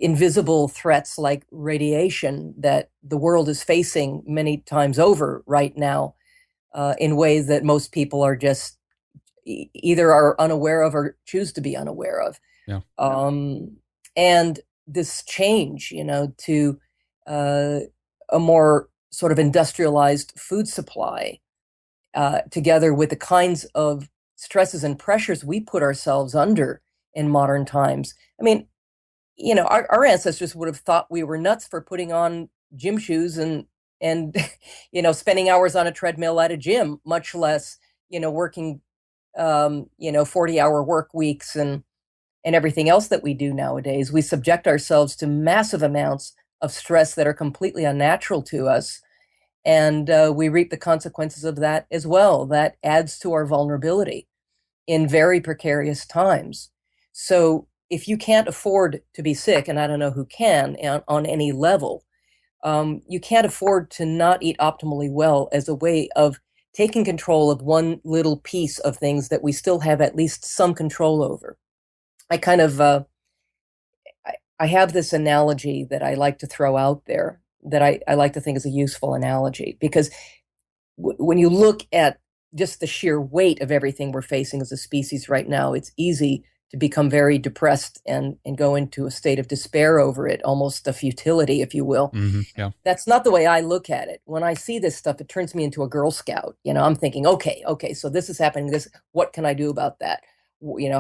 invisible threats like radiation that the world is facing many times over right now in ways that most people are just either are unaware of or choose to be unaware of. Yeah. And this change, to a more sort of industrialized food supply, together with the kinds of stresses and pressures we put ourselves under in modern times. I mean, our ancestors would have thought we were nuts for putting on gym shoes and spending hours on a treadmill at a gym, much less, working, 40-hour work weeks and everything else that we do nowadays. We subject ourselves to massive amounts of stress that are completely unnatural to us. And we reap the consequences of that as well. That adds to our vulnerability in very precarious times. So if you can't afford to be sick, and I don't know who can on any level, you can't afford to not eat optimally well as a way of taking control of one little piece of things that we still have at least some control over. I kind of, I have this analogy that I like to throw out there that I like to think is a useful analogy, because when you look at just the sheer weight of everything we're facing as a species right now, it's easy to become very depressed and go into a state of despair over it, almost a futility, if you will. Mm-hmm. Yeah. That's not the way I look at it. When I see this stuff, it turns me into a Girl Scout. I'm thinking, okay, so this is happening. What can I do about that?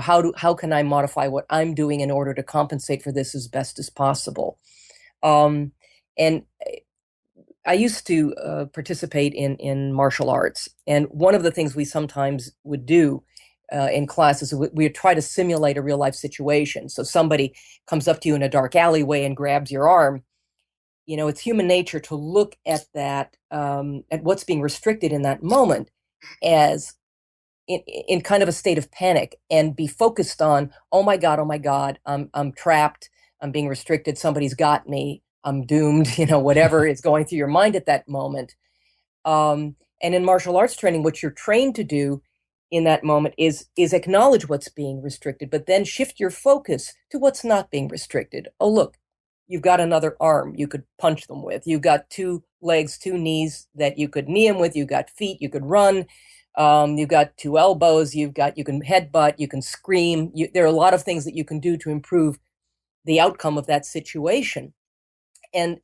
How can I modify what I'm doing in order to compensate for this as best as possible? And I used to participate in martial arts, and one of the things we sometimes would do in classes, we would try to simulate a real life situation. So somebody comes up to you in a dark alleyway and grabs your arm. It's human nature to look at that, at what's being restricted in that moment as in kind of a state of panic and be focused on, oh my God, I'm trapped, I'm being restricted, somebody's got me, I'm doomed, whatever is going through your mind at that moment. And in martial arts training, what you're trained to do in that moment is acknowledge what's being restricted, but then shift your focus to what's not being restricted. Oh, look, you've got another arm you could punch them with. You've got two legs, two knees that you could knee them with. You've got feet, you could run. You've got two elbows. You can headbutt. You can scream. There are a lot of things that you can do to improve the outcome of that situation. And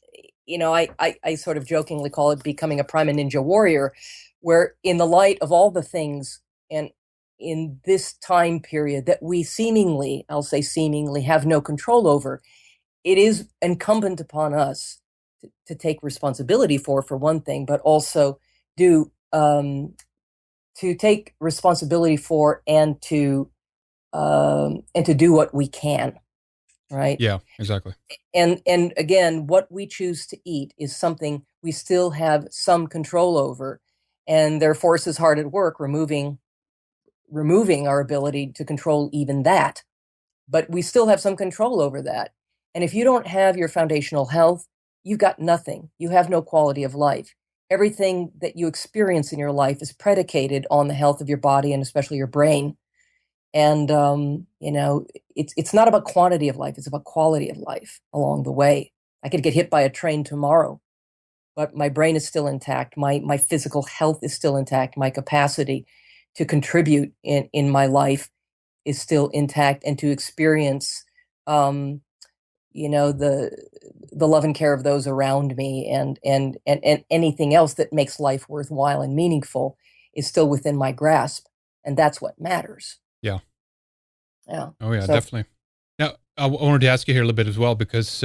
I sort of jokingly call it becoming a prime ninja warrior, where in the light of all the things and in this time period that we seemingly, I'll say seemingly, have no control over, it is incumbent upon us to take responsibility for one thing, but also do to take responsibility for and to do what we can, right? Yeah, exactly. And again, what we choose to eat is something we still have some control over, and there are forces hard at work removing our ability to control even that. But we still have some control over that. And if you don't have your foundational health, you've got nothing. You have no quality of life. Everything that you experience in your life is predicated on the health of your body and especially your brain. And it's not about quantity of life; it's about quality of life along the way. I could get hit by a train tomorrow, but my brain is still intact. My physical health is still intact. My capacity to contribute in my life is still intact, and to experience, the love and care of those around me, and anything else that makes life worthwhile and meaningful is still within my grasp, and that's what matters. Yeah. Yeah. Oh, yeah, So definitely. Now, wanted to ask you here a little bit as well, because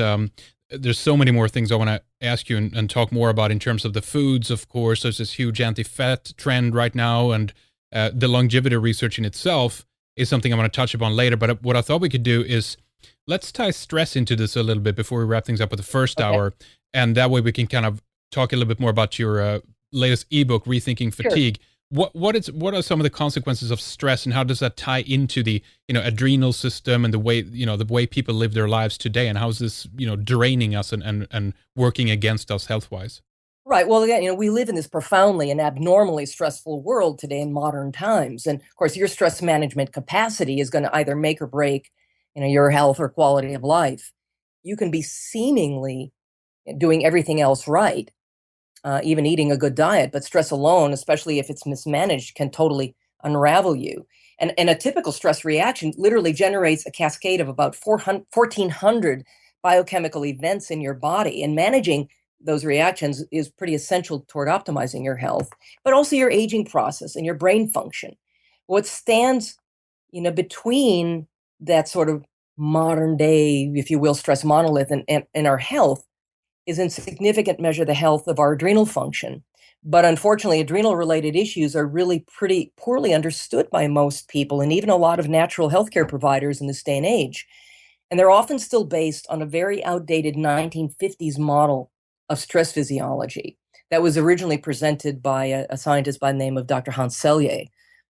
there's so many more things I want to ask you and talk more about in terms of the foods, of course. There's this huge anti-fat trend right now, and the longevity research in itself is something I want to touch upon later. But what I thought we could do is let's tie stress into this a little bit before we wrap things up with the first okay, hour. And that way we can kind of talk a little bit more about your latest ebook, Rethinking sure. Fatigue. What are some of the consequences of stress, and how does that tie into the adrenal system and the way the way people live their lives today, and how is this draining us and working against us health wise? Right. Well, again, we live in this profoundly and abnormally stressful world today in modern times. And of course, your stress management capacity is going to either make or break, your health or quality of life. You can be seemingly doing everything else right, even eating a good diet, but stress alone, especially if it's mismanaged, can totally unravel you. And a typical stress reaction literally generates a cascade of about 1,400 biochemical events in your body. And managing those reactions is pretty essential toward optimizing your health, but also your aging process and your brain function. What stands, between that sort of modern day, if you will, stress monolith and our health is in significant measure the health of our adrenal function. But unfortunately, adrenal related issues are really pretty poorly understood by most people and even a lot of natural healthcare providers in this day and age. And they're often still based on a very outdated 1950s model of stress physiology that was originally presented by a scientist by the name of Dr. Hans Selye,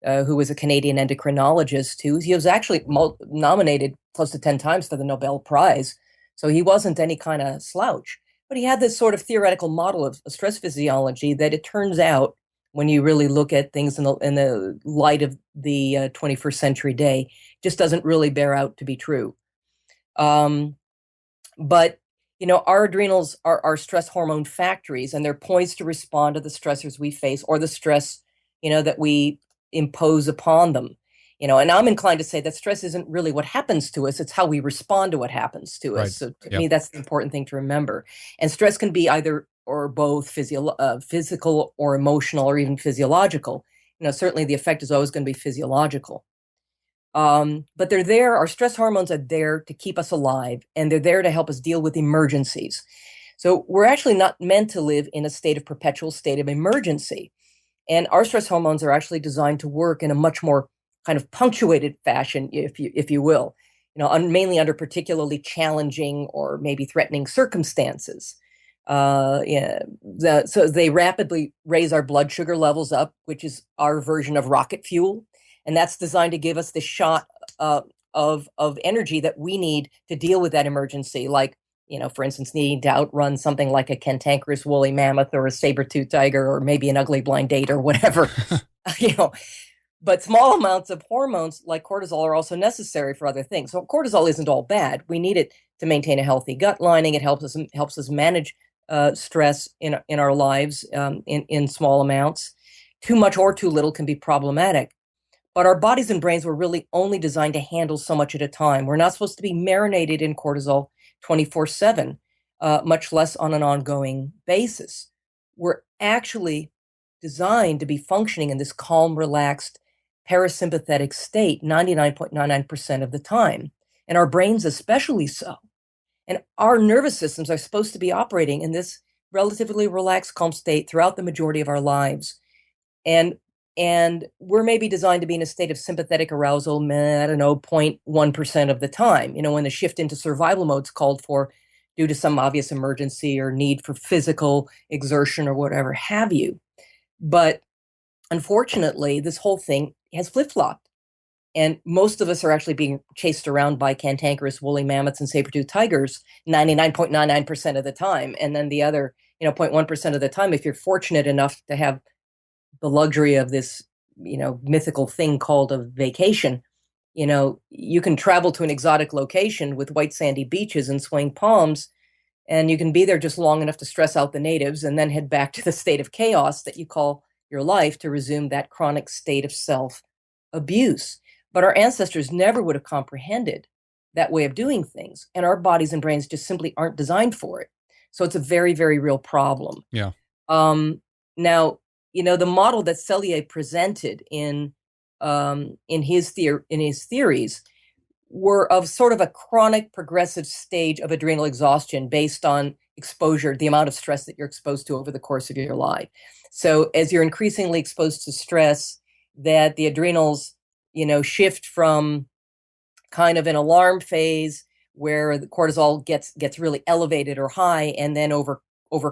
who was a Canadian endocrinologist who he was actually nominated close to 10 times for the Nobel Prize. So he wasn't any kind of slouch. But he had this sort of theoretical model of stress physiology that it turns out, when you really look at things in the light of the 21st century day, just doesn't really bear out to be true. Um, but our adrenals are our stress hormone factories, and they're poised to respond to the stressors we face or the stress, that we impose upon them. And I'm inclined to say that stress isn't really what happens to us, it's how we respond to what happens to us. Right. So to Yeah. me, that's the important thing to remember. And stress can be either or both physical or emotional or even physiological. Certainly the effect is always going to be physiological. But they're there, our stress hormones are there to keep us alive, and they're there to help us deal with emergencies. So we're actually not meant to live in a perpetual state of emergency. And our stress hormones are actually designed to work in a much more kind of punctuated fashion, if you will, mainly under particularly challenging or maybe threatening circumstances. So they rapidly raise our blood sugar levels up, which is our version of rocket fuel, and that's designed to give us the shot of energy that we need to deal with that emergency, like for instance, needing to outrun something like a cantankerous woolly mammoth or a saber-toothed tiger or maybe an ugly blind date or whatever. you know, but small amounts of hormones like cortisol are also necessary for other things. So cortisol isn't all bad. We need it to maintain a healthy gut lining. It helps us manage stress in our lives in small amounts. Too much or too little can be problematic. But our bodies and brains were really only designed to handle so much at a time. We're not supposed to be marinated in cortisol 24/7, much less on an ongoing basis. We're actually designed to be functioning in this calm, relaxed, parasympathetic state 99.99% of the time, and our brains especially so. And our nervous systems are supposed to be operating in this relatively relaxed, calm state throughout the majority of our lives. And we're maybe designed to be in a state of sympathetic arousal, I don't know, 0.1% of the time, when the shift into survival mode is called for due to some obvious emergency or need for physical exertion or whatever have you. But unfortunately, this whole thing has flip-flopped. And most of us are actually being chased around by cantankerous woolly mammoths and saber-toothed tigers 99.99% of the time. And then the other, 0.1% of the time, if you're fortunate enough to have the luxury of this, mythical thing called a vacation, you can travel to an exotic location with white sandy beaches and swaying palms, and you can be there just long enough to stress out the natives and then head back to the state of chaos that you call your life to resume that chronic state of self abuse. But our ancestors never would have comprehended that way of doing things, and our bodies and brains just simply aren't designed for it. So it's a very, very real problem. Yeah. Now, the model that Selye presented in his theories were of sort of a chronic progressive stage of adrenal exhaustion based on exposure, the amount of stress that you're exposed to over the course of your life. So as you're increasingly exposed to stress, that the adrenals, shift from kind of an alarm phase where the cortisol gets really elevated or high, and then over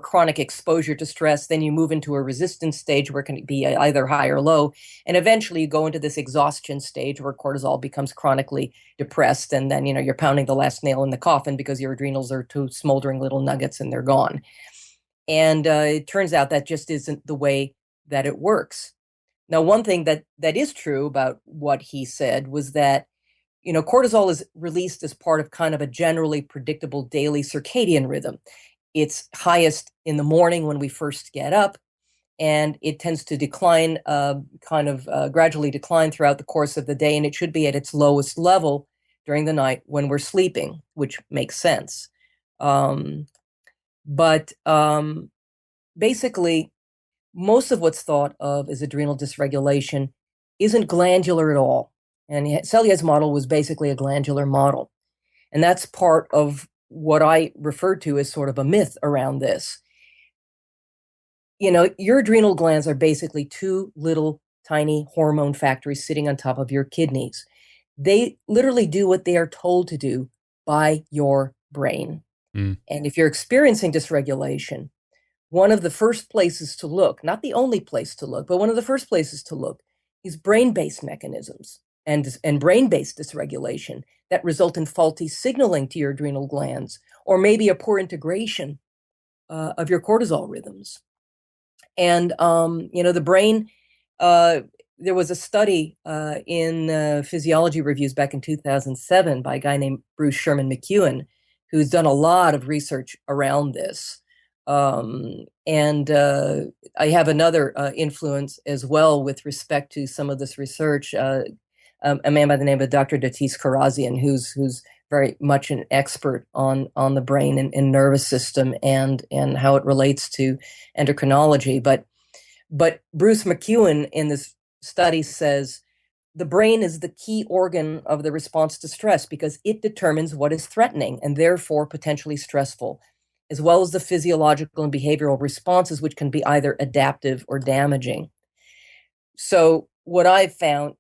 chronic exposure to stress, then you move into a resistance stage where it can be either high or low. And eventually you go into this exhaustion stage where cortisol becomes chronically depressed. And then, you're pounding the last nail in the coffin because your adrenals are two smoldering little nuggets and they're gone. And it turns out that just isn't the way that it works. Now, one thing that is true about what he said was that, cortisol is released as part of kind of a generally predictable daily circadian rhythm. It's highest in the morning when we first get up, and it tends to decline, gradually decline throughout the course of the day, and it should be at its lowest level during the night when we're sleeping, which makes sense. But basically, most of what's thought of as adrenal dysregulation isn't glandular at all. And Selye's model was basically a glandular model. And that's part of what I refer to as sort of a myth around this. Your adrenal glands are basically two little tiny hormone factories sitting on top of your kidneys. They literally do what they are told to do by your brain. Mm. And if you're experiencing dysregulation, one of the first places to look, not the only place to look, but one of the first places to look is brain-based mechanisms and brain-based dysregulation that result in faulty signaling to your adrenal glands, or maybe a poor integration of your cortisol rhythms. And, the brain, there was a study in Physiology Reviews back in 2007 by a guy named Bruce Sherman McEwen, who's done a lot of research around this. And I have another influence as well with respect to some of this research, a man by the name of Dr. Datis Karazian, who's very much an expert on the brain and nervous system and how it relates to endocrinology. But Bruce McEwen in this study says the brain is the key organ of the response to stress because it determines what is threatening and therefore potentially stressful, as well as the physiological and behavioral responses, which can be either adaptive or damaging. So what I've found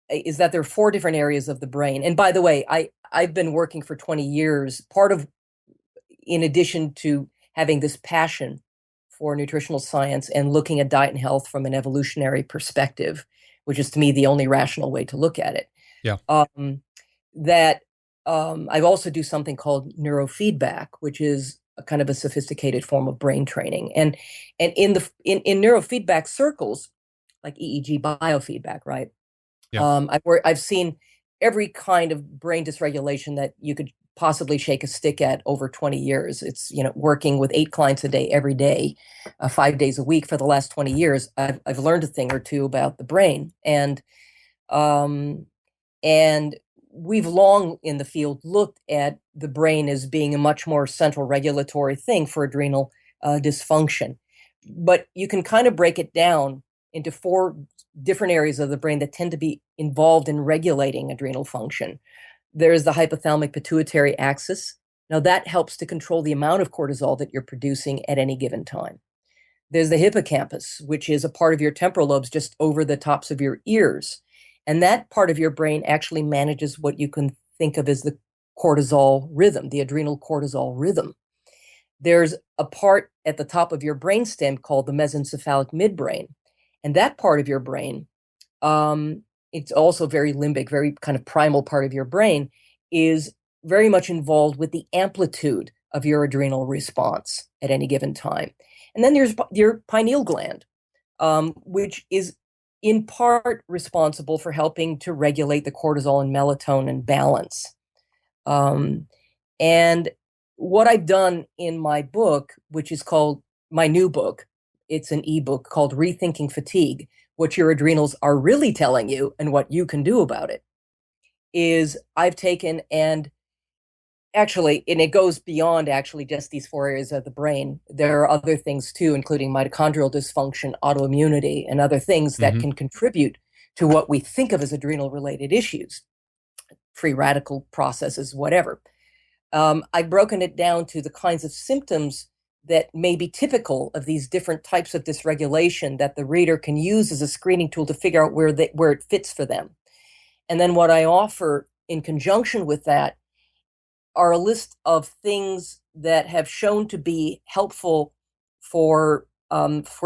is that there are 4 different areas of the brain. And by the way, I've been working for 20 years, in addition to having this passion for nutritional science and looking at diet and health from an evolutionary perspective, which is to me the only rational way to look at it. Yeah. I also do something called neurofeedback, which is a kind of a sophisticated form of brain training. And in neurofeedback circles, like EEG biofeedback, right? Yeah. I've seen every kind of brain dysregulation that you could possibly shake a stick at over 20 years. It's, working with 8 clients a day, every day, 5 days a week for the last 20 years. I've learned a thing or two about the brain. And Um, and we've long in the field looked at the brain as being a much more central regulatory thing for adrenal dysfunction. But you can kind of break it down into four different areas of the brain that tend to be involved in regulating adrenal function. There's the hypothalamic pituitary axis. Now, that helps to control the amount of cortisol that you're producing at any given time. There's the hippocampus, which is a part of your temporal lobes just over the tops of your ears. And that part of your brain actually manages what you can think of as the cortisol rhythm, the adrenal cortisol rhythm. There's a part at the top of your brainstem called the mesencephalic midbrain. And that part of your brain, it's also very limbic, very kind of primal part of your brain, is very much involved with the amplitude of your adrenal response at any given time. And then there's your pineal gland, which is in part responsible for helping to regulate the cortisol and melatonin balance. And what I've done in my book, which is called my new book, it's an ebook called Rethinking Fatigue, what your adrenals are really telling you and what you can do about it, is I've taken and actually, and it goes beyond actually just these four areas of the brain. There are other things too, including mitochondrial dysfunction, autoimmunity, and other things that Hmm. can contribute to what we think of as adrenal related issues, free radical processes, whatever. I've broken it down to the kinds of symptoms that may be typical of these different types of dysregulation that the reader can use as a screening tool to figure out where it fits for them. And then what I offer in conjunction with that are a list of things that have shown to be helpful for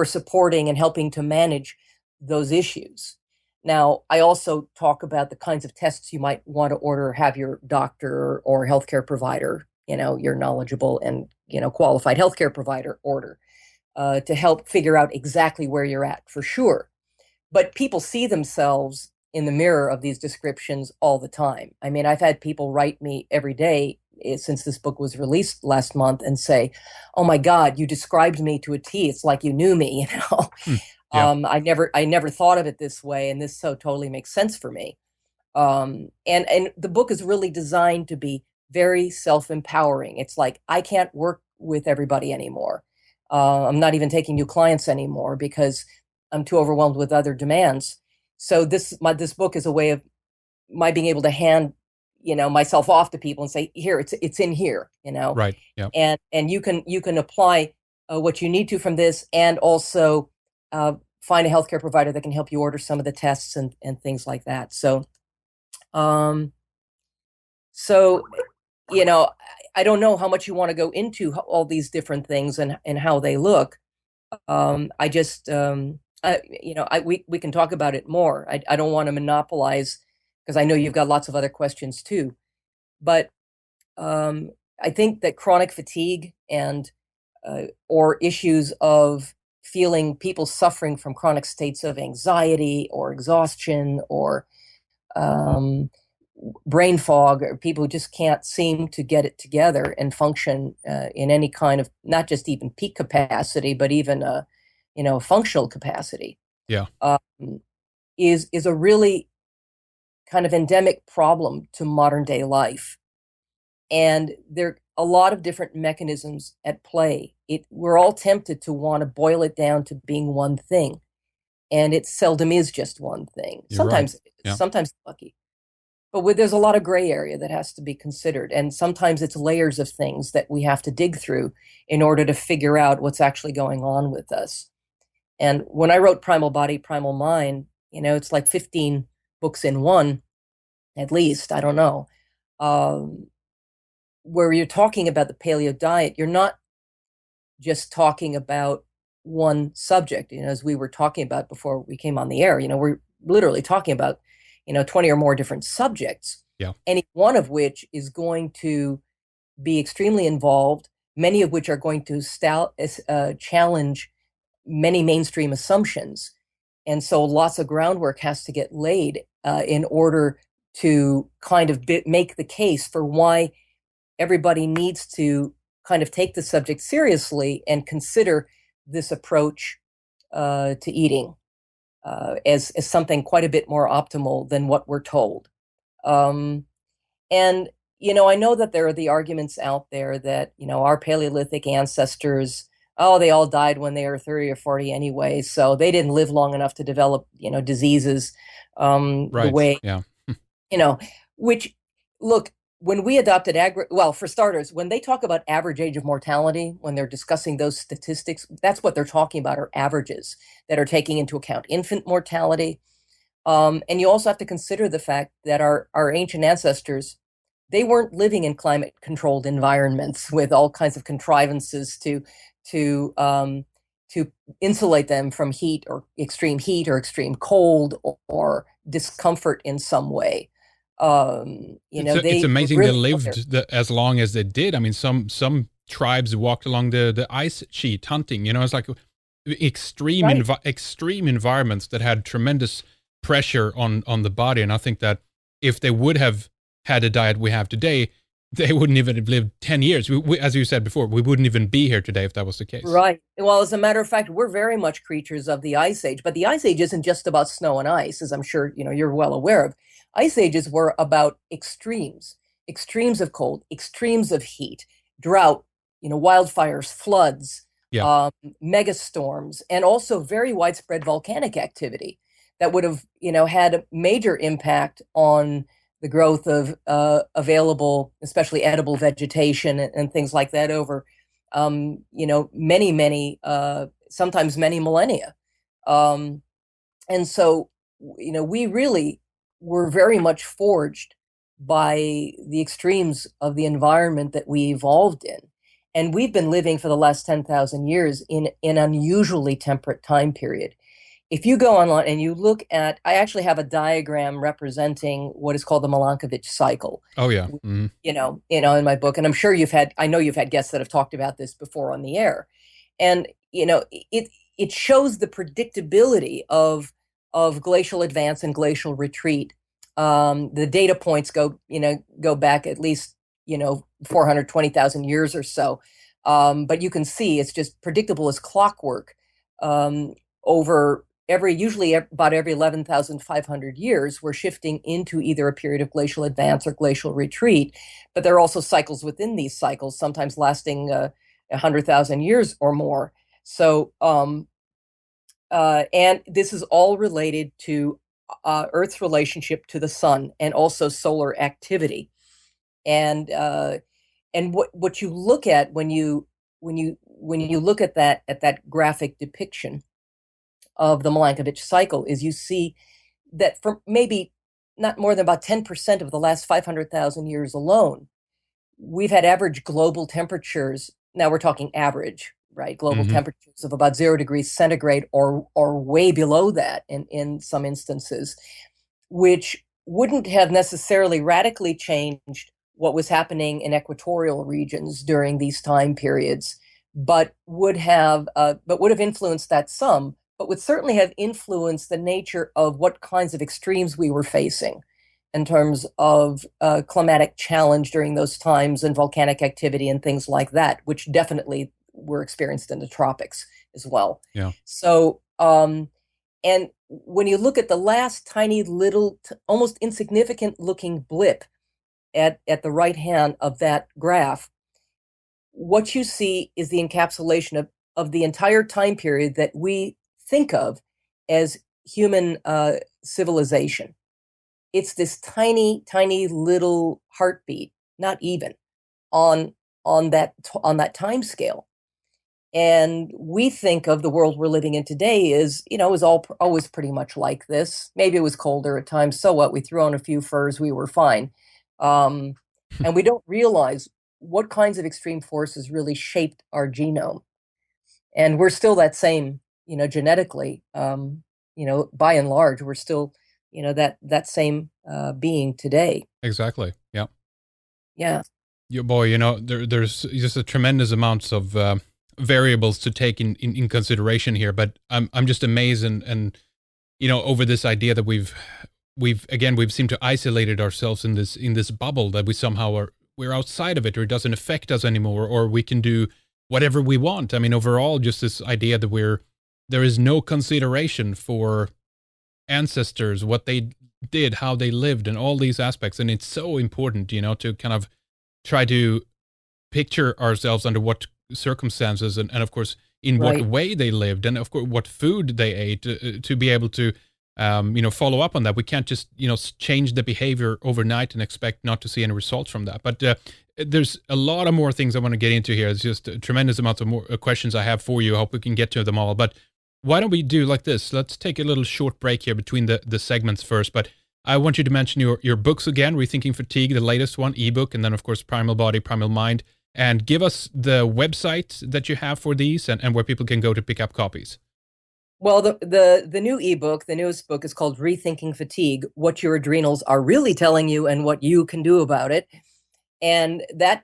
supporting and helping to manage those issues. Now, I also talk about the kinds of tests you might want to order, have your doctor or healthcare provider, your knowledgeable and qualified healthcare provider order to help figure out exactly where you're at for sure. But people see themselves in the mirror of these descriptions all the time. I mean, I've had people write me every day since this book was released last month and say, "Oh my God, you described me to a T. It's like you knew me." Hmm. Yeah. I never thought of it this way, and this so totally makes sense for me. And the book is really designed to be very self-empowering. It's like I can't work with everybody anymore. I'm not even taking new clients anymore because I'm too overwhelmed with other demands. So this book is a way of my being able to hand myself off to people and say, here, it's in here, Right. Yeah. and you can apply what you need to from this, and also uh, find a healthcare provider that can help you order some of the tests and things like that. Um, so, you know, I don't know how much you want to go into all these different things and how they look. I just, we can talk about it more. I don't want to monopolize because I know you've got lots of other questions too. But um, I think that chronic fatigue and or issues of feeling people suffering from chronic states of anxiety or exhaustion or um, brain fog, or people who just can't seem to get it together and function in any kind of, not just even peak capacity, but even functional capacity, Yeah. um, is a really kind of endemic problem to modern day life. And there are a lot of different mechanisms at play. We're all tempted to want to boil it down to being one thing, and it seldom is just one thing. You're right. Sometimes, Yeah. sometimes lucky. But there's a lot of gray area that has to be considered. And sometimes it's layers of things that we have to dig through in order to figure out what's actually going on with us. And when I wrote Primal Body, Primal Mind, it's like 15 books in one, at least, I don't know, um, where you're talking about the paleo diet, you're not just talking about one subject, as we were talking about before we came on the air. We're literally talking about 20 or more different subjects, Yeah. any one of which is going to be extremely involved, many of which are going to challenge many mainstream assumptions. And so lots of groundwork has to get laid in order to kind of make the case for why everybody needs to kind of take the subject seriously and consider this approach to eating. as something quite a bit more optimal than what we're told. Um, and I know that there are the arguments out there that our Paleolithic ancestors, oh, they all died when they were 30 or 40 anyway, so they didn't live long enough to develop diseases the Right. way Yeah. you know, which look, when we adopted well, for starters, when they talk about average age of mortality, when they're discussing those statistics, that's what they're talking about are averages that are taking into account infant mortality. And you also have to consider the fact that our ancient ancestors, they weren't living in climate controlled environments with all kinds of contrivances to to insulate them from heat or extreme cold or discomfort in some way. It's They were amazing they really out there. lived as long as they did. I mean, some tribes walked along the ice sheet hunting. It's like Right. extreme environments that had tremendous pressure on the body. And I think that if they would have had a diet we have today, they wouldn't even have lived 10 years. As you said before, we wouldn't even be here today if that was the case. Right. Well, as a matter of fact, we're very much creatures of the Ice Age, but the Ice Age isn't just about snow and ice, as I'm sure you're well aware of. Ice Ages were about extremes, extremes of cold, extremes of heat, drought, wildfires, floods, Yeah. um, megastorms, and also very widespread volcanic activity that would have, had a major impact on the growth of available, especially edible vegetation and things like that over many, sometimes many millennia. Um, and so, we really were very much forged by the extremes of the environment that we evolved in. And we've been living for the last 10,000 years in an unusually temperate time period. If you go online and you look at, I actually have a diagram representing what is called the Milankovitch cycle. Oh yeah. Mm-hmm. In my book, and I know you've had guests that have talked about this before on the air, and it shows the predictability of glacial advance and glacial retreat. The data points go back at least 420,000 years or so, but you can see it's just predictable as clockwork over usually about every 11,500 years, we're shifting into either a period of glacial advance or glacial retreat. But there are also cycles within these cycles, sometimes lasting 100,000 years or more. So, and this is all related to Earth's relationship to the sun and also solar activity. And what you look at when you look at that graphic depiction of the Milankovitch cycle is you see that for maybe not more than about 10% of the last 500,000 years alone, we've had average global temperatures. Now we're talking average, right? Global Mm-hmm. temperatures of about 0 degrees centigrade or way below that in some instances, which wouldn't have necessarily radically changed what was happening in equatorial regions during these time periods, but would have influenced that some, but would certainly have influenced the nature of what kinds of extremes we were facing in terms of climatic challenge during those times and volcanic activity and things like that, which definitely were experienced in the tropics as well. Yeah. So, and when you look at the last tiny little, almost insignificant looking blip at the right hand of that graph, what you see is the encapsulation of the entire time period that we think of as human civilization. It's this tiny, tiny little heartbeat, not even on on that time scale. And we think of the world we're living in today as, is always pretty much like this. Maybe it was colder at times. So what? We threw on a few furs, we were fine. Um, and we don't realize what kinds of extreme forces really shaped our genome. And we're still that same, genetically. By and large, we're still, that same being today. Exactly. Yeah. Yeah. Yeah, boy, there's just a tremendous amounts of variables to take in consideration here. But I'm just amazed and over this idea that we've seemed to isolated ourselves in this bubble that we somehow we're outside of it, or it doesn't affect us anymore, or we can do whatever we want. I mean, overall, just this idea that there is no consideration for ancestors, what they did, how they lived, and all these aspects. And it's so important, to kind of try to picture ourselves under what circumstances and of course, in what Right. way they lived, and of course, what food they ate to be able to, follow up on that. We can't just, change the behavior overnight and expect not to see any results from that. But there's a lot of more things I want to get into here. It's just a tremendous amount of more questions I have for you. I hope we can get to them all. But why don't we do like this? Let's take a little short break here between the segments first. But I want you to mention your books again, Rethinking Fatigue, the latest one, ebook, and then, of course, Primal Body, Primal Mind. And give us the website that you have for these and where people can go to pick up copies. Well, the new ebook, the newest book, is called Rethinking Fatigue: What Your Adrenals Are Really Telling You and What You Can Do About It. And that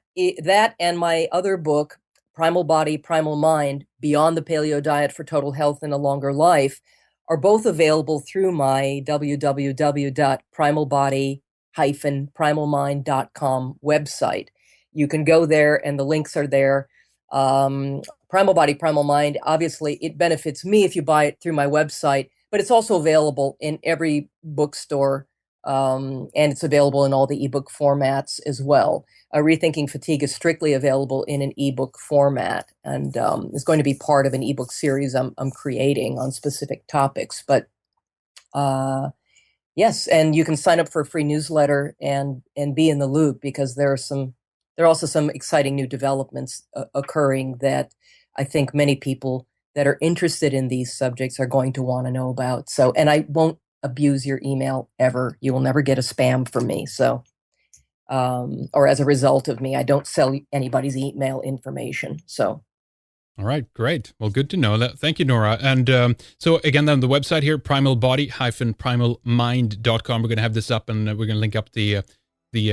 and my other book, Primal Body, Primal Mind: Beyond the Paleo Diet for Total Health and a Longer Life, are both available through my www.primalbody-primalmind.com website. You can go there and the links are there. Primal Body, Primal Mind, obviously it benefits me if you buy it through my website, but it's also available in every bookstore, and it's available in all the ebook formats as well. Rethinking Fatigue is strictly available in an ebook format, and is going to be part of an ebook series I'm creating on specific topics. But yes, and you can sign up for a free newsletter and be in the loop, because there are also some exciting new developments occurring that I think many people that are interested in these subjects are going to want to know about. So, and I won't abuse your email ever. You will never get a spam from me. So, or as a result of me, I don't sell anybody's email information. So. All right, great. Well, good to know that. Thank you, Nora. And so again, then the website here, primalbody-primalmind.com. We're going to have this up, and we're going to link up the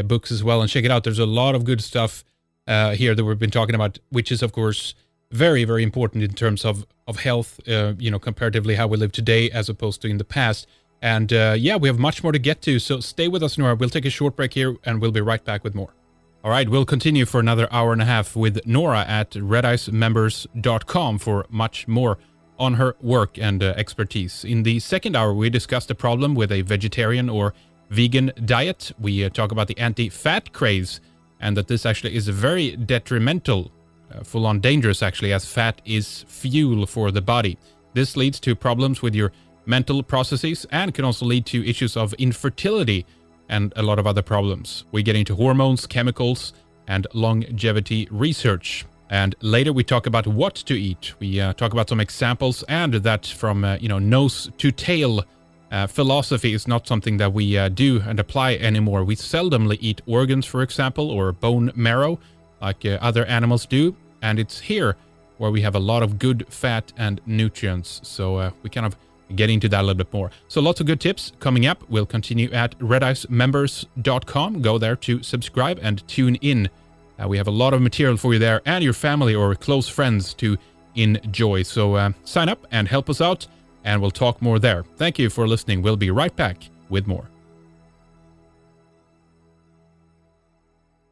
books as well, and check it out. There's a lot of good stuff here that we've been talking about, which is, of course, very, very important in terms of health, comparatively how we live today as opposed to in the past. And we have much more to get to. So stay with us, Nora. We'll take a short break here, and we'll be right back with more. All right, we'll continue for another hour and a half with Nora at redicemembers.com for much more on her work and expertise. In the second hour, we discussed the problem with a vegetarian or vegan diet. We talk about the anti-fat craze, and that this actually is very detrimental, full-on dangerous actually, as fat is fuel for the body. This leads to problems with your mental processes and can also lead to issues of infertility and a lot of other problems. We get into hormones, chemicals, and longevity research. And later we talk about what to eat. We talk about some examples, and that from, nose to tail philosophy is not something that we do and apply anymore. We seldomly eat organs, for example, or bone marrow like other animals do. And it's here where we have a lot of good fat and nutrients. So we kind of get into that a little bit more. So lots of good tips coming up. We'll continue at redicemembers.com. Go there to subscribe and tune in. We have a lot of material for you there and your family or close friends to enjoy. So sign up and help us out, and we'll talk more there. Thank you for listening. We'll be right back with more.